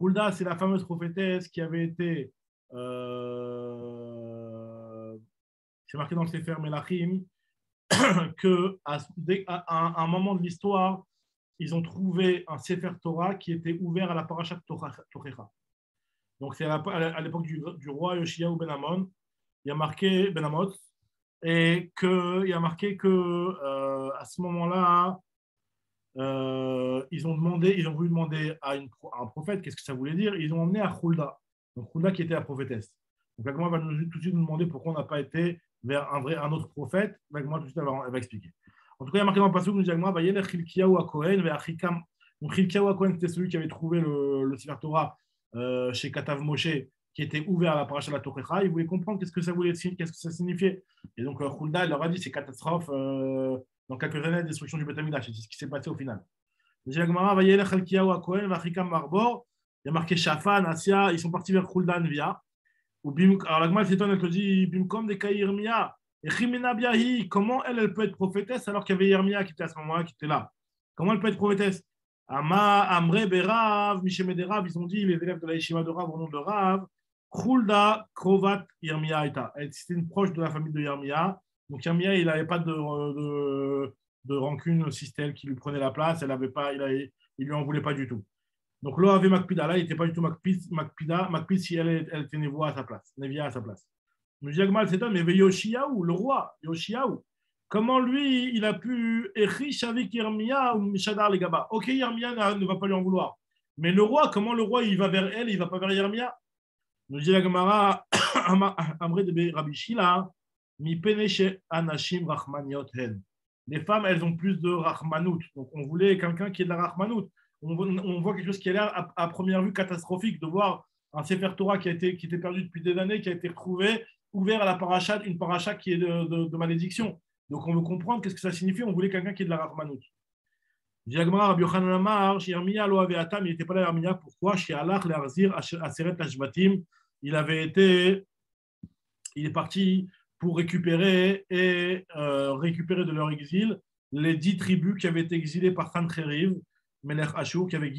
Hulda, c'est la fameuse prophétesse qui avait été. C'est marqué dans le Sefer Melachim qu'à un moment de l'histoire, ils ont trouvé un Sefer Torah qui était ouvert à la parashat Tochecha. Donc, c'est à l'époque du roi Yoshiyahu Ben Amon. Il y a marqué Ben Amot, et il y a marqué que à ce moment-là, ils ont voulu demander à un prophète qu'est-ce que ça voulait dire. Ils ont emmené à Hulda, donc Hulda qui était la prophétesse. Donc Agma va tout de suite nous demander pourquoi on n'a pas été vers un autre prophète. Agma tout de suite elle va expliquer. En tout cas, il y a marqué dans le passage, nous dit Agma, Vayelech Chilkiyahu HaKohen ve'Achikam. Donc Chilkiyahu HaKohen, c'était celui qui avait trouvé le Sefer Torah chez Katav Moshe, qui était ouvert à la paracha de la Tochecha. Il voulait comprendre qu'est-ce que ça voulait dire, qu'est-ce que ça signifiait. Et donc Hulda, il leur a dit c'est catastrophe. Dans quelques années, la destruction du Beth Amikdash. C'est ce qui s'est passé au final. Il y a marqué Shafan, Asia, ils sont partis vers Hulda Nevia. Alors la Gemara s'étonne, elle te dit Bimkom de Kairmia. Et Chimena Biahi, comment elle peut être prophétesse alors qu'il y avait Yermia qui était à ce moment-là, qui était là. Comment elle peut être prophétesse? Ama, Amre, Berav, Mishemede Rav, ils ont dit, les élèves de la Yeshiva de Rav au nom de Rav, Hulda, Krovat, Yermia Aita. C'était une proche de la famille de Yermia. Donc Yermia, il n'avait pas de rancune Sistel qui lui prenait la place, il lui en voulait pas du tout. Donc là, avec Makpida, là, il n'était pas du tout Makpida si elle était Nevia à sa place. Mais Jagmal, c'est un, mais Yoshiyahu, le roi, Yoshiyahu, comment lui, il a pu Echish avec Yermia ou Mishadar les Gaba. Ok, Yermia ne va pas lui en vouloir. Mais le roi, comment le roi, il va vers elle, il ne va pas vers Yermia? Nous dit la Gemara, Amre de Rabbi Shila, Mi Peneche Anashim Rachmaniot Hen. Les femmes, elles ont plus de Rachmanout. Donc, on voulait quelqu'un qui ait de la Rachmanout. On voit quelque chose qui a l'air, à première vue, catastrophique, de voir un Sefer Torah qui était perdu depuis des années, qui a été retrouvé, ouvert à la paracha, une paracha qui est de malédiction. Donc, on veut comprendre qu'est-ce que ça signifie. On voulait quelqu'un qui ait de la Rachmanout. Diagmar, Rabbi Yochanan Amar, chez Yermia, lo avait Atam, il n'était pas là, Yermia. Pourquoi? Chez Allah, l'Arzir, Aseret Ashvatim, il est parti pour récupérer de leur exil les 10 tribus qui avaient été exilées par Sancheriv, Melech Ashur, qui avait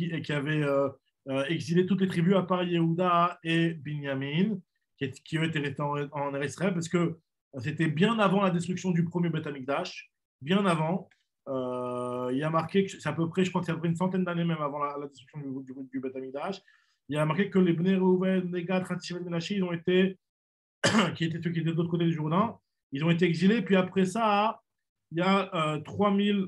exilé toutes les tribus à part Yehuda et Binyamin, qui ont été restés en Israël, parce que c'était bien avant la destruction du premier Beth Amikdash, bien avant. Il y a marqué que c'est à peu près, je crois que c'est à peu près une centaine d'années même avant la destruction du Beth Amikdash. Il y a marqué que les Bnei Reuven, les Gad, Hatshivot, Menaché, ils ont été qui étaient ceux qui étaient de l'autre côté du Jourdain, ils ont été exilés. Puis après ça, il y a 3000.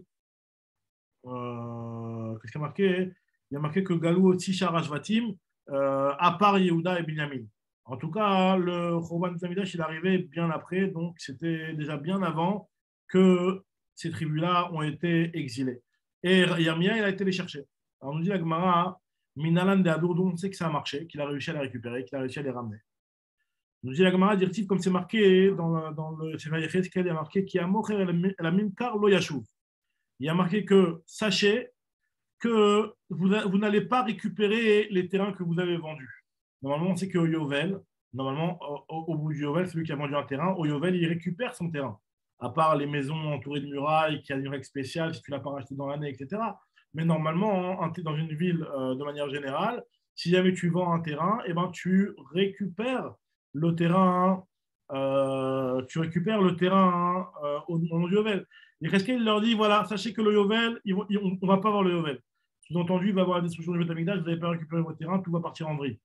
Qu'est-ce qu'il y a marqué? Il y a marqué que Galou Tishar Ashvatim, à part Yehuda et Binyamin. En tout cas, le Chorban Tamidash, il est arrivé bien après, donc c'était déjà bien avant que ces tribus-là ont été exilées. Et Yermia, il a été les chercher. Alors, on nous dit la Gemara, Minalan de Adour, on sait que ça a marché, qu'il a réussi à les récupérer, qu'il a réussi à les ramener. Nous dit la Gemara, dire comme c'est marqué dans le Sefer Yechezkel, il y a marqué qu'il y a Mocher la Mimkar lo Yashuv. Il y a marqué que sachez que vous n'allez pas récupérer les terrains que vous avez vendus. Normalement, on sait qu'au Yovel, au bout du Yovel, celui qui a vendu un terrain, au Yovel, il récupère son terrain. À part les maisons entourées de murailles, qui a une règle spéciale, si tu ne l'as pas racheté dans l'année, etc. Mais normalement, dans une ville, de manière générale, si jamais tu vends un terrain, eh ben, tu récupères le terrain, au nom du Yovel. Et Reskel leur dit, voilà, sachez que le Yovel, on ne va pas avoir le Yovel. Sous-entendu, il va y avoir la destruction du Beth Amikdash, vous n'allez pas récupérer votre terrain, tout va partir en vrille.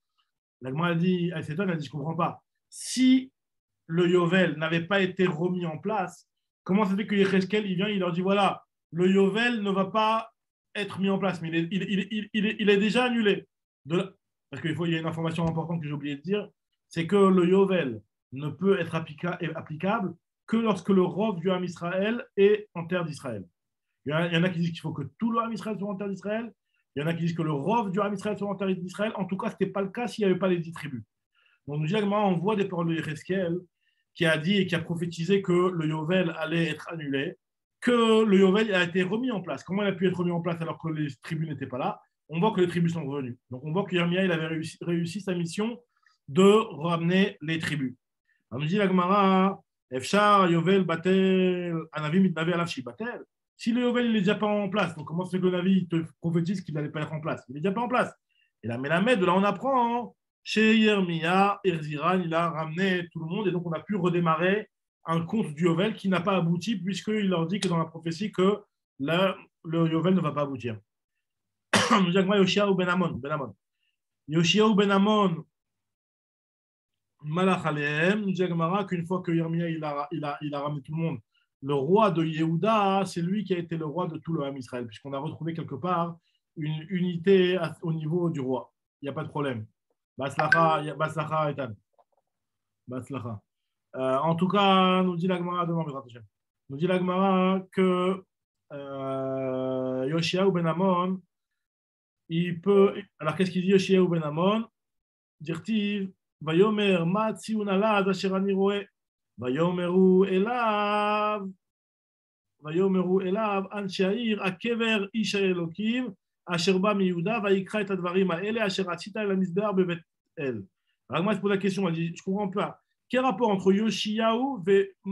La Gemara a dit, elle s'étonne, elle dit, je ne comprends pas. Si le Yovel n'avait pas été remis en place, comment ça fait que Reskel, il vient, il leur dit, voilà, le Yovel ne va pas être mis en place, mais il est déjà annulé. Parce qu'il y a une information importante que j'ai oublié de dire, c'est que le Yovel ne peut être applicable que lorsque le Rov du Ham Israël est en terre d'Israël. Il y en a qui disent qu'il faut que tout le Ham Israël soit en terre d'Israël. Il y en a qui disent que le Rov du Ham Israël soit en terre d'Israël. En tout cas, ce n'était pas le cas s'il n'y avait pas les 10 tribus. Donc, nous, on voit des paroles de Yechezkel qui a dit et qui a prophétisé que le Yovel allait être annulé, que le Yovel a été remis en place. Comment il a pu être remis en place alors que les tribus n'étaient pas là? On voit que les tribus sont revenues. Donc on voit que Yermia, il avait réussi sa mission de ramener les tribus. Alors nous dit la Gemara, Efshar, Yovel, Batel, Anavi, Mitnavi, Alafshi, Batel. Si le Yovel n'est déjà pas en place, donc comment c'est que le Navi te prophétise qu'il n'allait pas être en place? Il n'est déjà pas en place. Et la Mélamed, de là on apprend, chez Yermia, Erziran, il a ramené tout le monde et donc on a pu redémarrer un conte du Yovel qui n'a pas abouti puisqu'il leur dit que dans la prophétie que le Yovel ne va pas aboutir. Nous dit Yoshiaou Ben Amon. Yoshiaou Ben Amon, Malach Aleem, nous dit qu'une fois que Yermia il a ramené tout le monde, le roi de Yehuda, c'est lui qui a été le roi de tout le Ham Israël, puisqu'on a retrouvé quelque part une unité au niveau du roi. Il n'y a pas de problème. Baslacha, Etan. Baslacha. En tout cas, nous dit la Gemara, nous dit la Gemara que Yoshiaou Ben Amon, il peut. Alors, qu'est-ce qu'il dit Yoshiaou Ben Amon? Dirtiv, Vayomer, Matziun Alad, Asher Ani Roe, Vayomeru Elav, Anshe Ha'ir, Akever Ish Elokim, Asher Ba Miyuda, Vayikra et Advarim Ha'ele, Asher Atzita El Hamizbeach Bevet El. Alors, moi, je pose la question, elle dit, je comprends pas. Quel rapport entre Yoshiaou,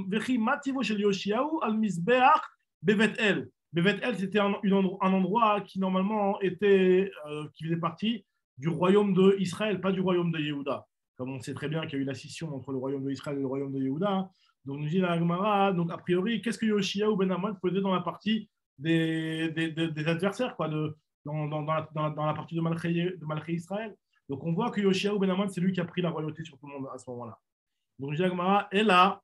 Vechi Mativo chez Yoshiaou, Al Mizbeach Bevet El? Bevet El, c'était un endroit qui normalement était, qui faisait partie du royaume d'Israël, pas du royaume de Yehuda. Comme on sait très bien qu'il y a eu la scission entre le royaume d'Israël et le royaume de Yehuda. Donc nous dit la Gemara, donc a priori, qu'est-ce que Yoshiaou Ben Amon faisait dans la partie des adversaires, quoi, dans la partie de Malché Israël? Donc on voit que Yoshiaou Ben Amon, c'est lui qui a pris la royauté sur tout le monde à ce moment-là. Donc nous dit la Gemara, et là,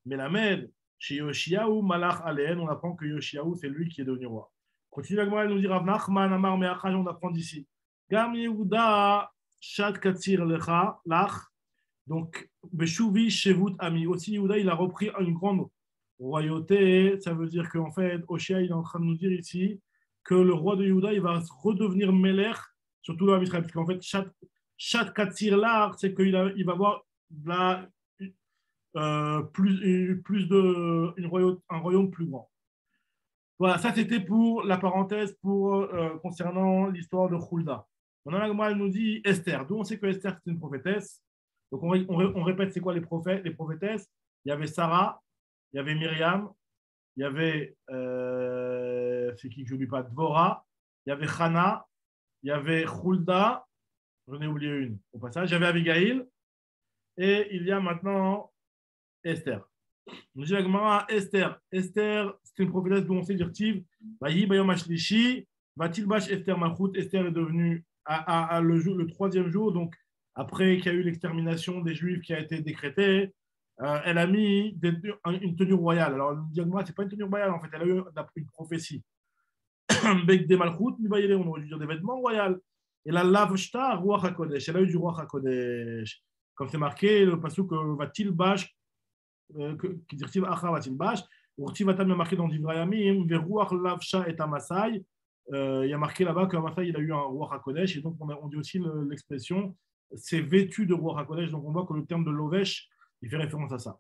Melamed, chez Yoshiaou, Malach Alen, on apprend que Yoshiaou, c'est lui qui est devenu roi. Continue la Gemara, elle nous dit Rav Nachman, Amar Meachaj, on apprend d'ici. Gam Yehuda, Shad Katsir Lecha, Lach. Donc, Beshuvi, Shevut Ami. Aussi, Yehuda, il a repris une grande royauté. Ça veut dire qu'en fait, Oshia, il est en train de nous dire ici que le roi de Yehuda, il va redevenir Melech, surtout dans Israël. Parce qu'en fait, Shad Katsir Lach, c'est qu'il va avoir un royaume plus grand. Voilà, ça c'était pour la parenthèse concernant l'histoire de Hulda. Maintenant, elle nous dit Esther. D'où on sait que Esther c'est une prophétesse. Donc on répète c'est quoi les prophétesses. Il y avait Sarah, il y avait Myriam, il y avait, c'est qui que je n'oublie pas, Dvorah, il y avait Hana, il y avait Hulda, j'en ai oublié une au passage, il y avait Abigail, et il y a maintenant Esther. Nous dit la Gemara, Esther, c'est une prophétesse dont on sait dire Tiv, Vayi Bayom Ashlishi, Vatilbash Esther Malchut. Esther est devenue le troisième jour, donc après qu'il y a eu l'extermination des Juifs qui a été décrétée, elle a mis une tenue royale. Alors, le Gemara, ce n'est pas une tenue royale, en fait, elle a eu une prophétie. Bek de Malchut, on aurait dû dire des vêtements royaux. Et la Lavshta, Ruach HaKodesh, elle a eu du Ruach HaKodesh. Comme c'est marqué, le pasuk Vatilbash, qui dit Acha Vatilbash, Urtivatam est marqué dans Divrayamim, Veruach Lavsha et Amasai. Il y a marqué là-bas qu'Amasai, il a eu un Ruach HaKodesh, et donc on dit aussi l'expression c'est vêtu de Ruach HaKodesh. Donc on voit que le terme de Lovesh, il fait référence à ça.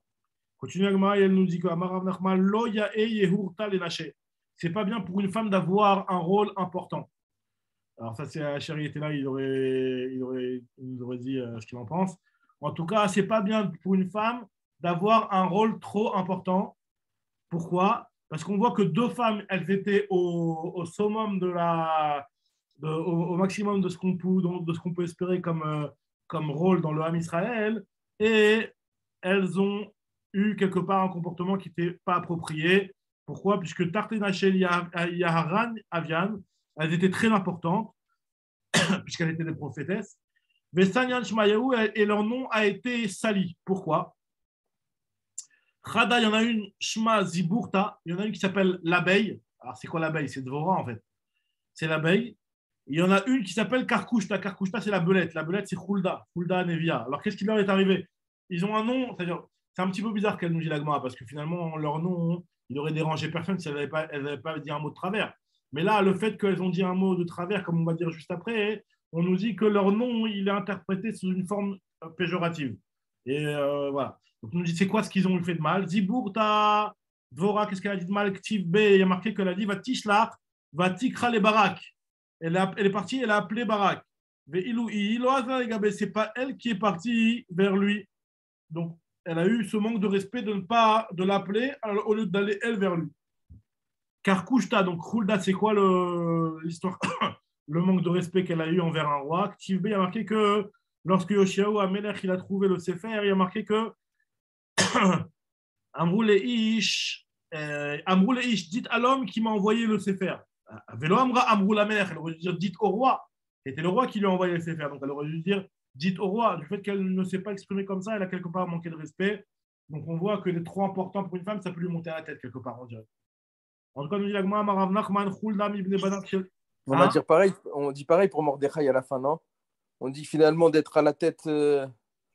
Continue Agma, et elle nous dit que Amar Rav Nachman, Lo Yae Yehurta Lenaché. C'est pas bien pour une femme d'avoir un rôle important. Alors ça, c'est Chéri était là, il nous aurait dit ce qu'il en pense. En tout cas, c'est pas bien pour une femme d'avoir un rôle trop important. Pourquoi? Parce qu'on voit que deux femmes, elles étaient au summum au maximum de ce qu'on peut espérer comme rôle dans le Ham Israël, et elles ont eu quelque part un comportement qui n'était pas approprié. Pourquoi? Puisque Tartena Shel Yaharan Avian, elles étaient très importantes, puisqu'elles étaient des prophétesses. Vesanyan Shmayahu, et leur nom a été sali. Pourquoi? Chada, il y en a une, Shma Ziburta, il y en a une qui s'appelle l'abeille. Alors, c'est quoi l'abeille? C'est Dvorah, en fait. C'est l'abeille. Il y en a une qui s'appelle Karkushta. Karkushta, c'est la belette. La belette, c'est Hulda Nevia. Alors, qu'est-ce qui leur est arrivé? Ils ont un nom, c'est-à-dire, c'est un petit peu bizarre qu'elle nous dit l'Agma, parce que finalement, leur nom, il aurait dérangé personne si elles n'avaient pas dit un mot de travers. Mais là, le fait qu'elles ont dit un mot de travers, comme on va dire juste après, on nous dit que leur nom, il est interprété sous une forme péjorative. Et voilà. Donc, on nous dit c'est quoi ce qu'ils ont fait de mal. Zibourta, Dvora, qu'est-ce qu'elle a dit de mal? Ktiv B, il y a marqué qu'elle a dit va tishlach, va tikra les barak. Elle est partie, elle a appelé Barak. C'est pas elle qui est partie vers lui. Donc, elle a eu ce manque de respect de l'appeler au lieu d'aller elle vers lui. Car Kushta, donc Khulda, c'est quoi l'histoire? Le manque de respect qu'elle a eu envers un roi. Ktiv B, il y a marqué que lorsque Yoshiaou Amelech il a trouvé le Sefer, il y a marqué que Amrou Leish, dites à l'homme qui m'a envoyé le Sefer. Velo Amra Amrou la mère, elle aurait dû dire dites au roi. C'était le roi qui lui a envoyé le Sefer. Donc elle aurait dû dire dites au roi. Du fait qu'elle ne s'est pas exprimée comme ça, elle a quelque part manqué de respect. Donc on voit que les trop important pour une femme, ça peut lui monter à la tête quelque part, on dirait. En tout cas, nous dit l'Agma, Marav Nachman, Khuldam ibn Banat. On va dire pareil, on dit pareil pour Mordechai à la fin, non? On dit finalement d'être à la tête. À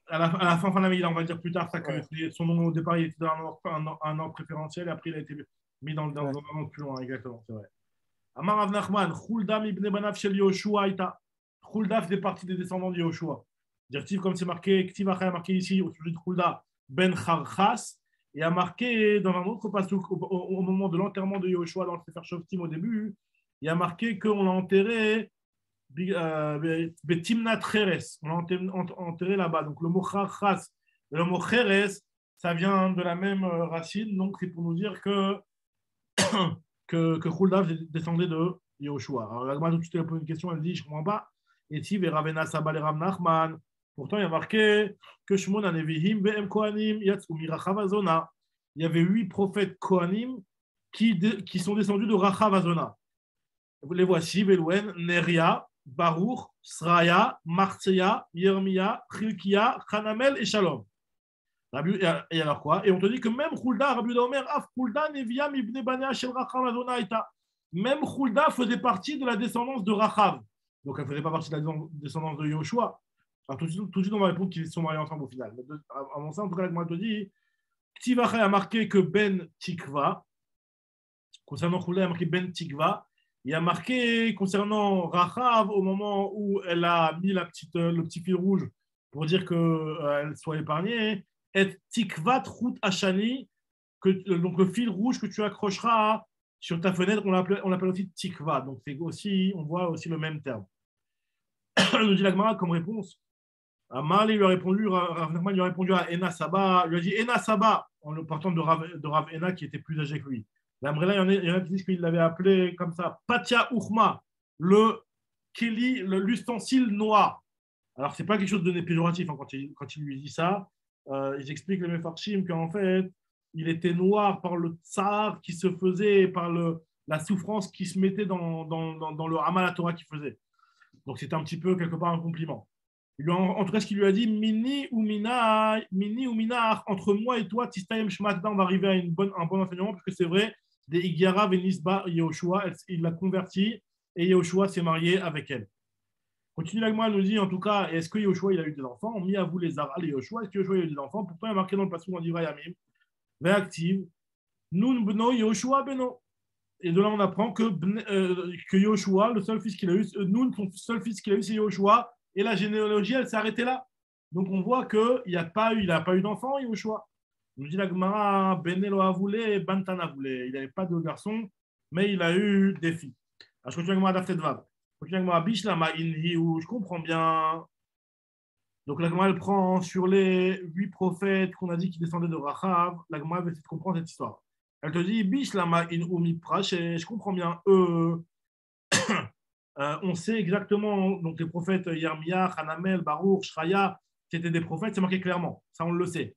la fin de la Megillah, on va dire plus tard ça, que Ouais. son nom au départ il était dans un ordre préférentiel et après il a été mis dans un ordre plus loin, exactement, c'est vrai. Amar Rav Nachman, Khuldam ibn Banav shel Yoshua Aïta. Khulda faisait partie des descendants de Yoshua. Dire comme c'est marqué, Ktiv Achai a marqué ici au sujet de Khulda ben Charchas, et a marqué dans un autre pasuk au moment de l'enterrement de Yoshua dans le Sefer Shoftim au début, il y a marqué qu'on l'a enterré Betimnat Cheres, on l'a enterré là-bas. Donc le mot Charchas et le mot Cheres, ça vient de la même racine, donc c'est pour nous dire que Khulda descendait de Yoshua. Alors la Gemara tout de suite elle pose une question, elle dit je ne comprends pas. Et si Veravena Sabal et Rav Nachman, pourtant il y a marqué que Shmon Anevihim Ve'em Kohanim Yatsu Mirachavazona. Il y avait 8 prophètes Kohanim qui sont descendus de Rachavazona. Vous les voici, Belouen, Neria, Baruch, Sraya, Martseya, Yermia, Chilkia, Hanamel et Shalom. Et alors quoi? Et on te dit que même Khulda, Rabbi Omer, Af Khulda, Neviam, Ibn Banea, Shel Rachav, Adona, Eta. Même Khulda faisait partie de la descendance de Rachav. Donc elle ne faisait pas partie de la descendance de Yoshua. Alors tout de suite, on va répondre qu'ils sont mariés ensemble au final. Avant ça, en tout cas, moi, je te dis, Ktivachai a marqué que Ben Tikva, concernant Khulda, il a marqué Ben Tikva. Il y a marqué concernant Rachav, au moment où elle a mis le petit fil rouge pour dire qu'elle soit épargnée, et Tikvat Rout Hachani, donc le fil rouge que tu accrocheras sur ta fenêtre, on l'appelle aussi Tikva. Donc c'est aussi, on voit aussi le même terme. Nous dit l'Agmara comme réponse. Marley lui a répondu, Rav Nachman lui a répondu à Ena Saba, lui a dit Ena Saba, en le partant de Rav Ena qui était plus âgé que lui. L'Amrela, il y en a qui disent qu'il l'avait appelé comme ça, Patia Uchma, l'ustensile noir. Alors, ce n'est pas quelque chose de péjoratif hein, quand il lui dit ça. Ils expliquent les Mefarshim qu'en fait, il était noir par le tsar qui se faisait, par la souffrance qui se mettait dans le Hamal à Torah qu'il faisait. Donc, c'était un petit peu quelque part un compliment. En tout cas, ce qu'il lui a dit, Mini ou Minar, entre moi et toi, Tistaim Shmatda, on va arriver à un bon enseignement, parce que c'est vrai, des Igyara Venisba Yehoshua, il l'a converti et Yehoshua s'est marié avec elle. Continue l'Agma, elle nous dit en tout cas, est-ce que Yehoshua il a eu des enfants? On mis à vous les Aral et Yehoshua, est-ce que Yehoshua il a eu des enfants? Pourtant, il y a marqué dans le passage en Divrei Yamim, réactive, Nun Beno Yehoshua Beno. Et de là, on apprend que Yehoshua, le seul fils qu'il a eu, Nun, son seul fils qu'il a eu, c'est Yehoshua, et la généalogie, elle s'est arrêtée là. Donc, on voit qu'il n'a pas eu d'enfant, Yehoshua. Nous dit la Gemara, Benelo voulait, Bantana voulait. Il n'avait pas de garçons, mais il a eu des filles. Alors, je continue la Gemara d'Aftetvav. Je continue la Gemara Bishlama Inhiu, je comprends bien. Donc, la Gemara, elle prend sur les 8 prophètes qu'on a dit qui descendaient de Rachav. La Gemara va essayer de comprendre cette histoire. Elle te dit, Bishlama Inhu Miprash, et je comprends bien. On sait exactement, donc les prophètes Yermia, Hanamel, Baruch, Shraya, qui étaient des prophètes, c'est marqué clairement. Ça, on le sait.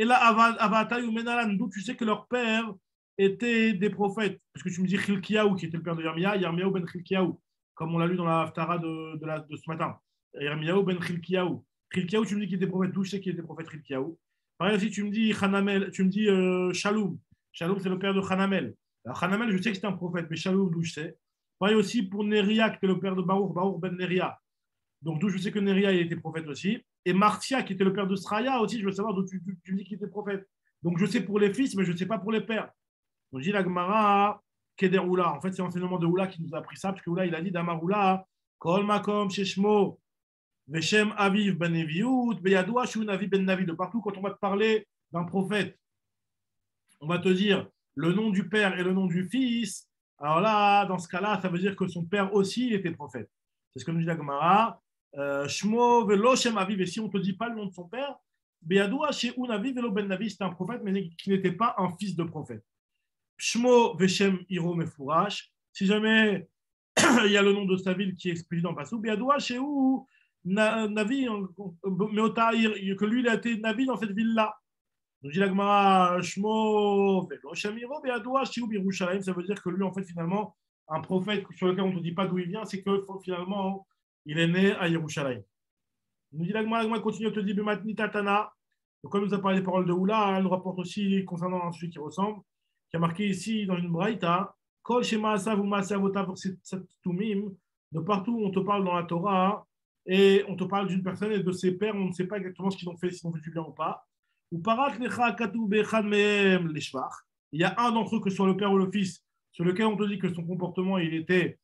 Et là, Avatai ou Menalan, d'où tu sais que leurs pères étaient des prophètes. Parce que tu me dis Chilkiyahu, qui était le père de Yermia, Yermiahu ben Chilkiyahu, comme on l'a lu dans la Haftara de ce matin. Yermiahu ben Chilkiyahu. Chilkiyahu, tu me dis qu'il était prophète, d'où je sais qu'il était prophète Chilkiyahu. Pareil aussi, tu me dis Hanamel, tu me dis Shalom. Shalom, c'est le père de Hanamel. Alors, Hanamel, je sais que c'était un prophète, mais Shalom, d'où je sais. Pareil aussi pour Neria, qui était le père de Baruch, Baruch ben Neria. Donc, d'où je sais que Neria, il était prophète aussi. Et Martia, qui était le père de Sraya aussi, je veux savoir d'où tu me dis qu'il était prophète. Donc, je sais pour les fils, mais je ne sais pas pour les pères. Donc, je dis la Gemara, Keder Oula. En fait, c'est l'enseignement de Oula qui nous a appris ça, parce que Oula, il a dit Damar Oula, Kol Makom, Sheshmo, Veshem Aviv ben Neviut, Beyadoua Shu Navi ben Navi. De partout, quand on va te parler d'un prophète, on va te dire le nom du père et le nom du fils. Alors là, dans ce cas-là, ça veut dire que son père aussi il était prophète. C'est ce que nous dit la Gemara. Shmo velo Shem Aviv. Et si on ne te dit pas le nom de son père, Beyadoua Shu Navi velo ben Navi, c'est un prophète, mais qui n'était pas un fils de prophète. Shmo Veshem Hiro Mefourash. Si jamais il y a le nom de sa ville qui est explicité dans le passage, Beyadoua Shu Navi, que lui il a été Navi dans cette ville-là. Donc, dit la Gemara, Shmo, Shamiro, Beadoua, Shiou, Birushalayim, ça veut dire que lui, en fait, finalement, un prophète sur lequel on ne te dit pas d'où il vient, c'est que finalement, il est né à Yerushalayim. Nous dit la Gemara continue à te dire, Bematni Tatana. Donc, comme nous a parlé des paroles de Oula, elle nous rapporte aussi concernant un sujet qui ressemble, qui a marqué ici dans une braïta, Kol Shema Asav ou Maasavota pour Tumim, de partout où on te parle dans la Torah, et on te parle d'une personne et de ses pères, on ne sait pas exactement ce qu'ils ont fait, s'ils ont fait du bien ou pas. Il y a un d'entre eux, que ce soit le père ou le fils, sur lequel on te dit que son comportement il était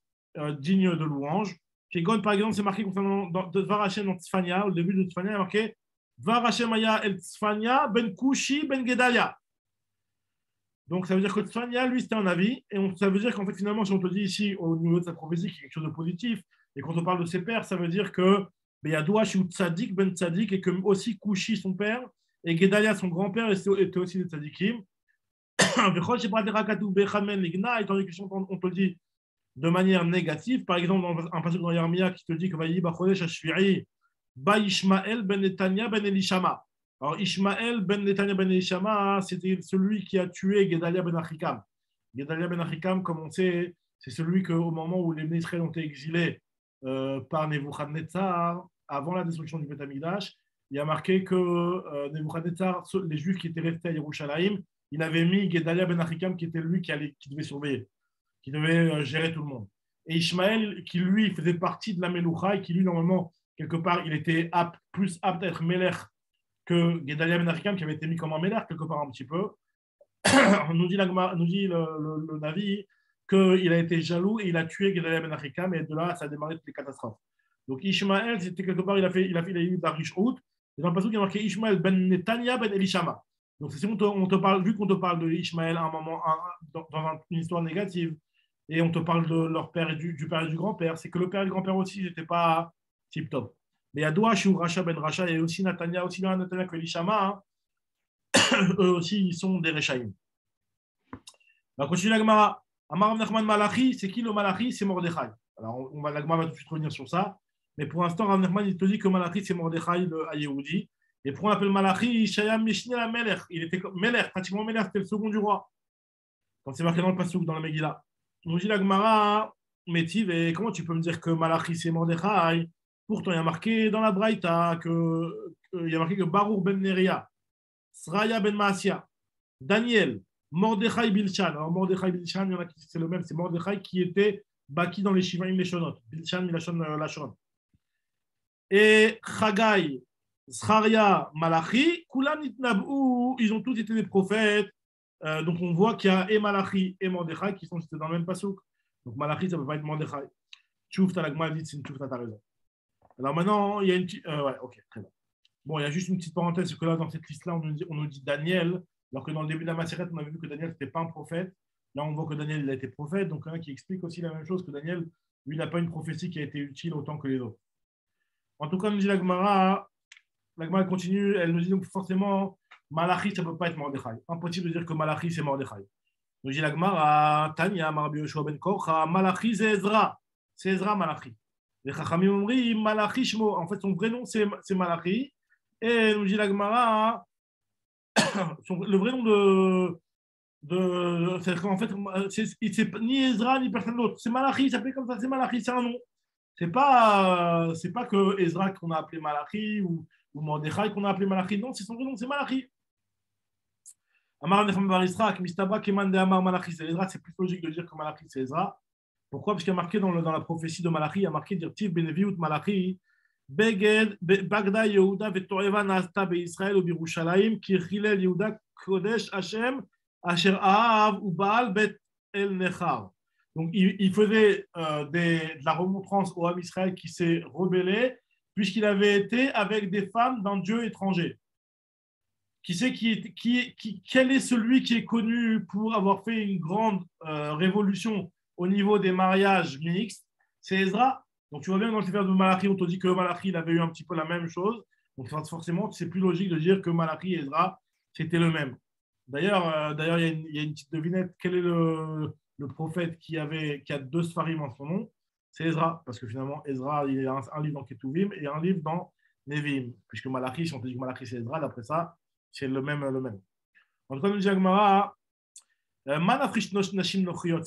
digne de louange. Kegon, par exemple, c'est marqué concernant Dvar Hashem dans Tzfania, au début de Tzfania, il y a marqué Dvar Hashem Aya el Tzfania ben Kushi ben Gedalia. Donc ça veut dire que Tzfania, lui, c'était un avis, et ça veut dire qu'en fait, finalement, si on te dit ici, au niveau de sa prophétie, qu'il y a quelque chose de positif, et quand on parle de ses pères, ça veut dire que Beyadoua Shu Tzadik ben Tzadik, et que aussi Kushi, son père, et Gedalia, son grand-père, était aussi des tzadikim. Étant donné que si on te dit de manière négative, par exemple, dans un passage dans Yermia qui te dit que Vayi Bachodesh Hashvi'i, Ba Ishmael ben Netanya ben Elishama. Alors, Ishmael ben Netanya ben Elishama, c'était celui qui a tué Gedalia ben Achikam. Gedalia ben Achikam, comme on sait, c'est celui qu'au moment où les Israéliens ont été exilés par Nebuchadnezzar, avant la destruction du Beth Amikdash, il y a marqué que Nebuchadnezzar, les Juifs qui étaient restés à Yerushalayim, il avait mis Gedalia ben Achikam qui était lui qui devait surveiller, qui devait gérer tout le monde. Et Ishmaël, qui lui faisait partie de la Meloucha et qui lui, normalement, quelque part, il était plus apte à être Melech que Gedalia ben Achikam qui avait été mis comme un Melech, quelque part un petit peu. nous dit le Navi qu'il a été jaloux et il a tué Gedalia ben Achikam et de là, ça a démarré toutes les catastrophes. Donc Ishmaël, c'était quelque part, il a eu de la riche route. Et dans le passage, il y a marqué Ishmael ben Netanya ben Elishama. Donc, si on te parle, vu qu'on te parle de Ishmaël à un moment, dans une histoire négative, et on te parle de leur père et du père et du grand-père, c'est que le père et le grand-père aussi n'étaient pas tip-top. Mais il y a Doua, Shu, Racha ben Racha, et aussi Natania, aussi bien Natania que Elishama, eux aussi, ils sont des Rechaïm. On va continuer la Gemara. Amar Nachman Malachi, c'est qui le Malachi? C'est Mordechai. Alors, la Gemara va tout de suite revenir sur ça. Mais pour l'instant, Rav Nachman, il te dit que Malachi, c'est Mordechai, le Yehudi. Et pourquoi on l'appelle Malachi? Shayam Mishni la Melech. Il était Melech, pratiquement Melech, c'était le second du roi. Quand c'est marqué dans le Passouk, dans la Megillah. Nous dit la Gemara, Métiv, et comment tu peux me dire que Malachi, c'est Mordechai? Pourtant, il y a marqué dans la Braïta il y a marqué que Baruch ben Neria, Sraya ben Maasia, Daniel, Mordechai Bilchan. Alors, Mordechai Bilchan, il y en a qui c'est le même, c'est Mordechai qui était Baki dans les Shivaim Leshonot. Bilchan, Milachon Lashon. Et Chagai, Zcharia, Malachi, Kulam Nitnabou, ils ont tous été des prophètes. Donc on voit qu'il y a et Malachi et Mordechai qui sont cités dans le même passouk. Donc Malachi, ça ne peut pas être Mordechai. Tchouf, t'as la dit, c'est une tchouf, t'as raison. Alors maintenant, il y a une petite. Ouais, ok, très bien. Bon, il y a juste une petite parenthèse, c'est que là, dans cette liste-là, on nous dit Daniel, alors que dans le début de la Maseret, on avait vu que Daniel, n'était pas un prophète. Là, on voit que Daniel, il a été prophète. Donc, il y en a qui explique aussi la même chose, que Daniel, lui, n'a pas une prophétie qui a été utile autant que les autres. En tout cas, nous dit la Gemara continue, elle nous dit donc forcément, Malachi, ça ne peut pas être Mordechai. Impossible de dire que Malachi, c'est Mordechai. Nous dit la Gemara, Tanya, Marbi Yoshua ben Korcha, Malachi, c'est Ezra. C'est Ezra, Malachi. Les Chachamim ont dit Malachi Shmo. En fait, son vrai nom, c'est Malachi. Et nous dit la Gemara, le vrai nom c'est qu'en fait, c'est ni Ezra, ni personne d'autre. C'est Malachi, il s'appelait comme ça, c'est Malachi, c'est un nom. C'est pas que Ezra qu'on a appelé Malachi ou Mordechai qu'on a appelé Malachi. Non, c'est son vrai nom, c'est Malachi. Amar Necham Bar Yisrael, Mistaba Keman de Amar Malachi, c'est Ezra, c'est plus logique de dire que Malachi, c'est Ezra. Pourquoi? Parce qu'il y a marqué dans la prophétie de Malachi, il y a marqué Dirtiv Beneviut Malachi, Beged, Bagda Yehuda, Vetoeva Nasta Be Israël ou Birushalayim, Kirchilel Yehuda, Kodesh Hashem, Asher Ahav ou Baal Bet El Nechar. Donc, il faisait de la remontrance au Ham Israël qui s'est rebellé puisqu'il avait été avec des femmes d'un dieu étranger. Quel est celui qui est connu pour avoir fait une grande révolution au niveau des mariages mixtes? C'est Ezra. Donc tu vois bien dans le Sefer de Malachi, on te dit que Malachi il avait eu un petit peu la même chose. Donc forcément, c'est plus logique de dire que Malachi et Ezra, c'était le même. D'ailleurs, il y a une petite devinette. Quel est le prophète qui a 2 Sfarim en son nom? C'est Ezra. Parce que finalement, Ezra, il y a un livre dans Ketuvim et un livre dans Nevi'im. Puisque Malachi, si on te dit que Malachi c'est Ezra, d'après ça, c'est le même. En tout cas, nous dit Agmara, c'est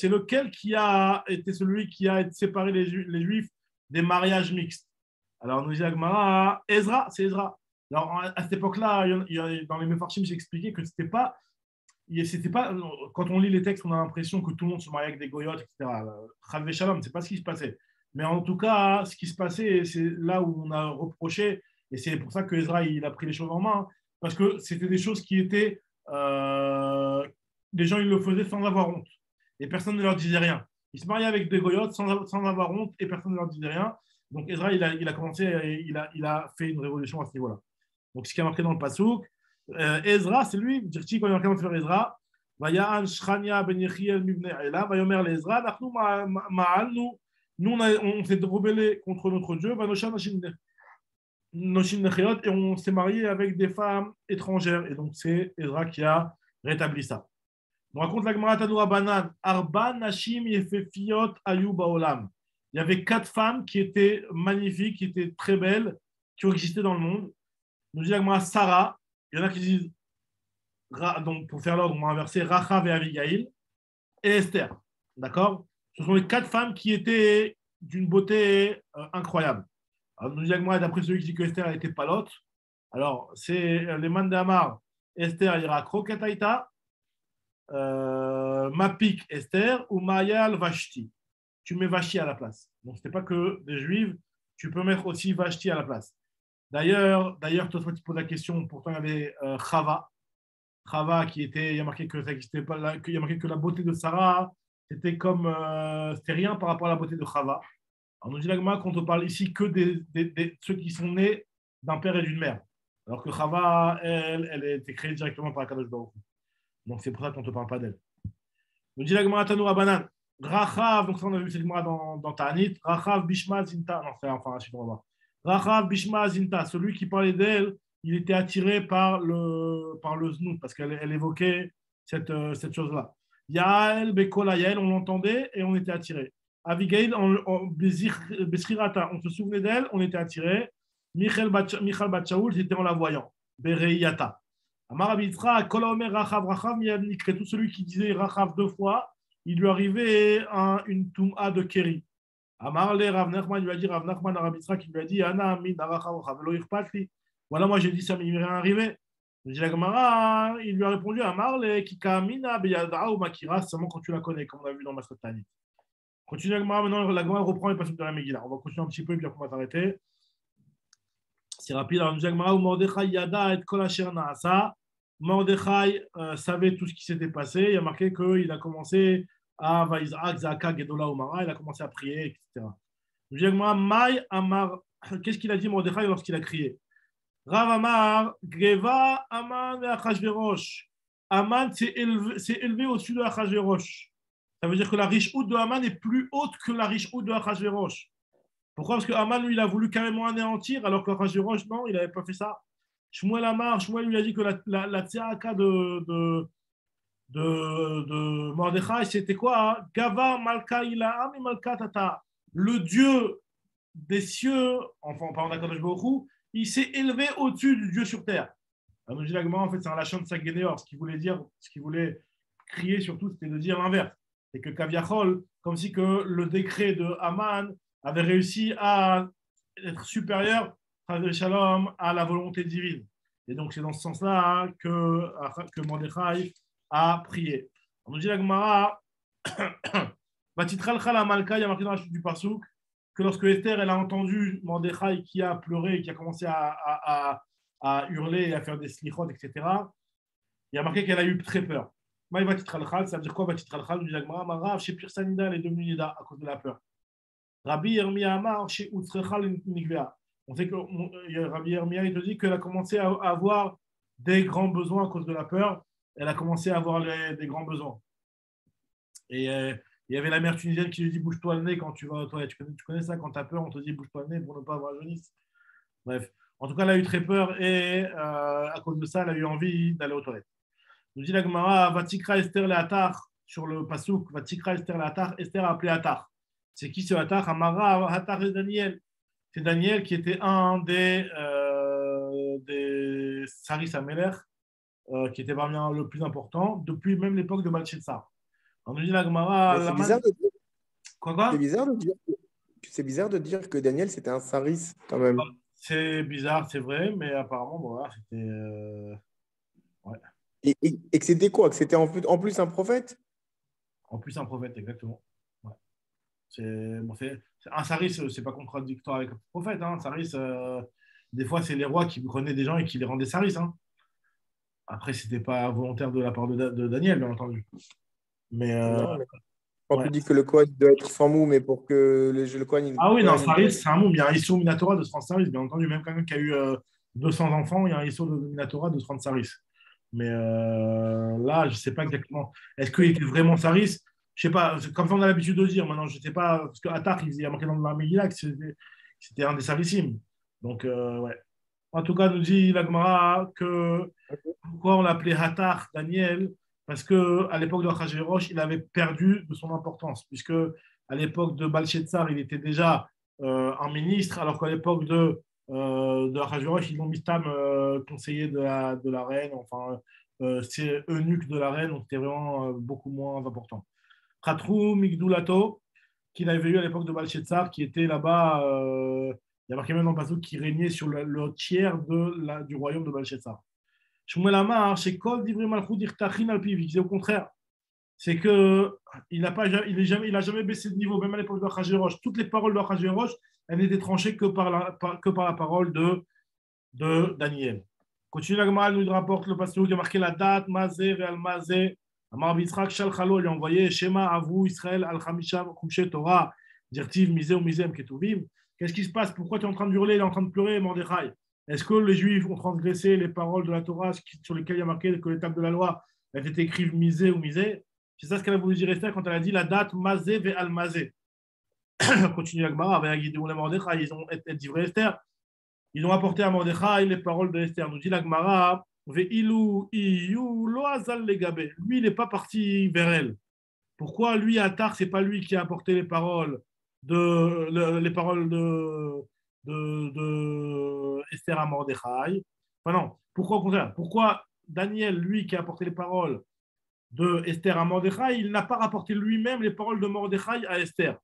lequel qui a été celui qui a séparé les Juifs des mariages mixtes? Alors, nous dit Agmara, Ezra, c'est Ezra. Alors, à cette époque-là, dans les Mefarshim, j'ai expliqué que c'était pas, quand on lit les textes, on a l'impression que tout le monde se mariait avec des goyotes, etc. Chalvé Shalom, c'est pas ce qui se passait. Mais en tout cas, ce qui se passait, c'est là où on a reproché, et c'est pour ça que Ezra il a pris les choses en main, parce que c'était des choses qui étaient. Les gens ils le faisaient sans avoir honte. Et personne ne leur disait rien. Ils se mariaient avec des goyotes sans avoir honte et personne ne leur disait rien. Donc Ezra, il a commencé, il a fait une révolution à ce niveau-là. Donc ce qui est marqué dans le Passouk, Ezra, c'est lui, Dirti, quand il a commencé à faire Ezra, Vaya'an Shchania ben Yechiel Mibne Ela, Vayomer l'Ezra, nous on s'est rebellé contre notre Dieu, et on s'est marié avec des femmes étrangères. Et donc c'est Ezra qui a rétabli ça. On raconte la Gemara Tanoura Banan, Arba Nashim Yefefiot Ayu Baolam. Il y avait 4 femmes qui étaient magnifiques, qui étaient très belles, qui ont existé dans le monde. Nous dit la Gemara Sarah, il y en a qui disent, donc pour faire l'ordre, on va inverser Rachav et Abigail et Esther. D'accord? Ce sont les 4 femmes qui étaient d'une beauté incroyable. Alors, nous dit la Gemara, d'après celui qui dit que Esther était palote, alors c'est les Mandamar, Esther ira Kroketaita, Mapik Esther ou Mayal Vashti. Tu mets Vashti à la place. Donc, ce n'est pas que des juives, tu peux mettre aussi Vashti à la place. D'ailleurs, toi, tu poses la question, pourtant, il y avait Chava. Chava, il y a marqué que ça n'existait pas, il y a marqué que la beauté de Sarah, c'était comme, c'était rien par rapport à la beauté de Chava. Alors, nous dit la Gemara qu'on ne parle ici que ceux qui sont nés d'un père et d'une mère. Alors que Chava, elle a été créée directement par Akadosh Baruch Hu. Donc, c'est pour ça qu'on ne te parle pas d'elle. Nous dit la Gemara Tanoura Banan. Rachav, donc ça on a vu cette Gemara dans Ta'anit. Rachav Bishma Zinta. Non, c'est enfin la suite, on va voir. Rachav Bishma Zinta. Celui qui parlait d'elle, il était attiré par le znout, parce qu'elle évoquait cette chose-là. Yael Bekola Yael, on l'entendait et on était attiré. Abigail, Besrirata, on se souvenait d'elle, on était attiré. Michal Batchaoul, c'était en la voyant. Bereiyata. Amar Abitra, Kola Omer Rachav, Rachav, Miyadnikre, tout celui qui disait Rachav 2 fois, il lui arrivait une Toum'a de Keri. Amar le Rav Nachman, il lui a dit Rav Nachman à Rabitra qui lui a dit Ana min Rachav, Rachav, lo irpatli. Voilà, moi j'ai dit ça, mais il m'est rien arrivé. Il dit la Gemara, il lui a répondu Amar le Kikamina Beyada ou Makira, seulement quand tu la connais, comme on a vu dans Masot Tanit. Continue la Gemara, maintenant la Gemara reprend les passages de la Megillah. On va continuer un petit peu et puis après on va s'arrêter. C'est rapide. Alors, nous dit la Gemara, Mordechai Yada et Kol Asher Naasa. Mordechai savait tout ce qui s'était passé. Il a marqué qu'il a commencé à Vaizak, Zaka, Gedola, Omara. Il a commencé à prier, etc. Nous dit la Gemara, Mai Amar. Qu'est-ce qu'il a dit Mordechai lorsqu'il a crié? Rav Amar, Greva, Aman et Achashverosh. Aman s'est élevé au-dessus de Achashverosh. Ça veut dire que la riche haute de Aman est plus haute que la riche haute de Achashverosh. Pourquoi? Parce que Aman, lui, il a voulu carrément anéantir, alors que Achashverosh, non, il n'avait pas fait ça. Shmuel Amar, Shmuel lui a dit que la tzaka de Mordechai, c'était quoi? Gava Malka Ilaam et Malka Tata. Le Dieu des cieux, enfin, en parlant d'Akadosh Baruch Hu, il s'est élevé au-dessus du Dieu sur terre. Alors, nous dit la Gemara, en fait, c'est un lachon de Sagénéor. Ce qu'il voulait crier surtout, c'était de dire l'inverse. C'est que Kaviachol, comme si que le décret de Aman avait réussi à être supérieur Shalom, à la volonté divine. Et donc, c'est dans ce sens-là que Mordechai a prié. On nous dit la Gemara, Batitral Chala Malka, il y a marqué dans la chute du Passouk, que lorsque Esther elle a entendu Mordechai qui a pleuré, qui a commencé à hurler et à faire des slichot, etc., il y a marqué qu'elle a eu très peur. Ça veut dire quoi Batitral Chal? Nous dit la Gemara, Marav, chez Pir Sanida, elle est devenue Nida à cause de la peur. Rabbi Yirmiya Amar, chez Utsrechal Nikvea. On sait que Rabbi Yirmiyah, il te dit qu'elle a commencé à avoir des grands besoins à cause de la peur. Elle a commencé à avoir des grands besoins. Et il y avait la mère tunisienne qui lui dit bouge-toi le nez quand tu vas aux toilettes. Tu connais ça, quand tu as peur, on te dit bouge-toi le nez pour ne pas avoir la jaunisse. Bref. En tout cas, elle a eu très peur et à cause de ça, elle a eu envie d'aller aux toilettes. Nous dit la Gemara, Vatikra Esther le Hatar, sur le Passouk, Vatikra Esther le Hatar, Esther a appelé Hatar. C'est qui ce Hatar? Amara, Hatar et Daniel. C'est Daniel qui était un des Saris Améler, qui était vraiment le plus important, depuis même l'époque de Balthazar. On nous dit la Gemara. C'est bizarre de dire. Quoi C'est bizarre de dire que Daniel, c'était un saris, quand même. C'est bizarre, c'est vrai, mais apparemment, voilà, c'était. Ouais. Et que c'était quoi? Que c'était en plus un prophète? En plus, un prophète, exactement. Ouais. Un saris, c'est pas contradictoire avec un prophète. Hein. Un saris, des fois, c'est les rois qui prenaient des gens et qui les rendaient saris. Hein. Après, c'était pas volontaire de la part de Daniel, bien entendu. Mais. Non, mais quand tu dis que le Kohen doit être sans mou, mais pour que le Kohen. Ah oui, non, saris, c'est un mot. Il y a un Issou Minatora de se rendre saris, bien entendu. Même quelqu'un qui a eu 200 enfants, il y a un Issou de Minatora de se rendre saris. Mais là, je ne sais pas exactement. Est-ce qu'il était vraiment saris? Je ne sais pas. Comme ça, on a l'habitude de dire. Maintenant, je ne sais pas. Parce qu'Atar, il a marqué dans la Megillah que c'était un des sarissimes. Donc, ouais. En tout cas, nous dit la Gemara que pourquoi on l'appelait Hatar, Daniel? Parce qu'à l'époque de Achashverosh, il avait perdu de son importance. Puisque à l'époque de Balthazar, il était déjà un ministre, alors qu'à l'époque de Achashverosh, ils l'ont mis tam conseiller de la reine, enfin, c'est eunuque de la reine, donc c'était vraiment beaucoup moins important. Khatrou Migdoulato, qu'il avait eu à l'époque de Balthazar, qui était là-bas, il y a marqué même dans le passage, qui régnait sur le tiers du royaume de Balthazar. Shmuel Amar, chez Kol Divrei Malchut Irtachin Alpiv, il disait au contraire, c'est qu'il n'a jamais baissé de niveau, même à l'époque de Achashverosh. Toutes les paroles de Achashverosh, elles n'étaient tranchées que par la parole de Daniel. Continue la Gemara, nous rapporte le pasteur qui a marqué la date, Mazé, Real Mazé, Amar Bitzrak, Shalchalo, lui a envoyé Shema, Avou, Israël, Al-Khamisha, Khumshe, Torah, Dirtiv, Misé ou Misem, Ketuvim. Qu'est-ce qui se passe? Pourquoi tu es en train de hurler? Il est en train de pleurer, Mordechai. Est-ce que les Juifs ont transgressé les paroles de la Torah sur lesquelles il y a marqué que les tables de la loi étaient écrites Misé ou Misé? C'est ça ce qu'elle a voulu dire Esther quand elle a dit la date Mazé ve al Mazé. Continue la Gemara avec Guidou et Mordechai, ils ont livré Esther. Ils ont apporté à Mordechai les paroles de Esther. Nous dit la Gemara, ve ilou iyu lo azal legabé. Lui, il n'est pas parti vers elle. Pourquoi lui, Attar, c'est pas lui qui a apporté les paroles de Esther à Mordechai? Enfin non. Pourquoi au contraire? Pourquoi Daniel, lui, qui a apporté les paroles de Esther à Mordechai, il n'a pas rapporté lui-même les paroles de Mordechai à Esther?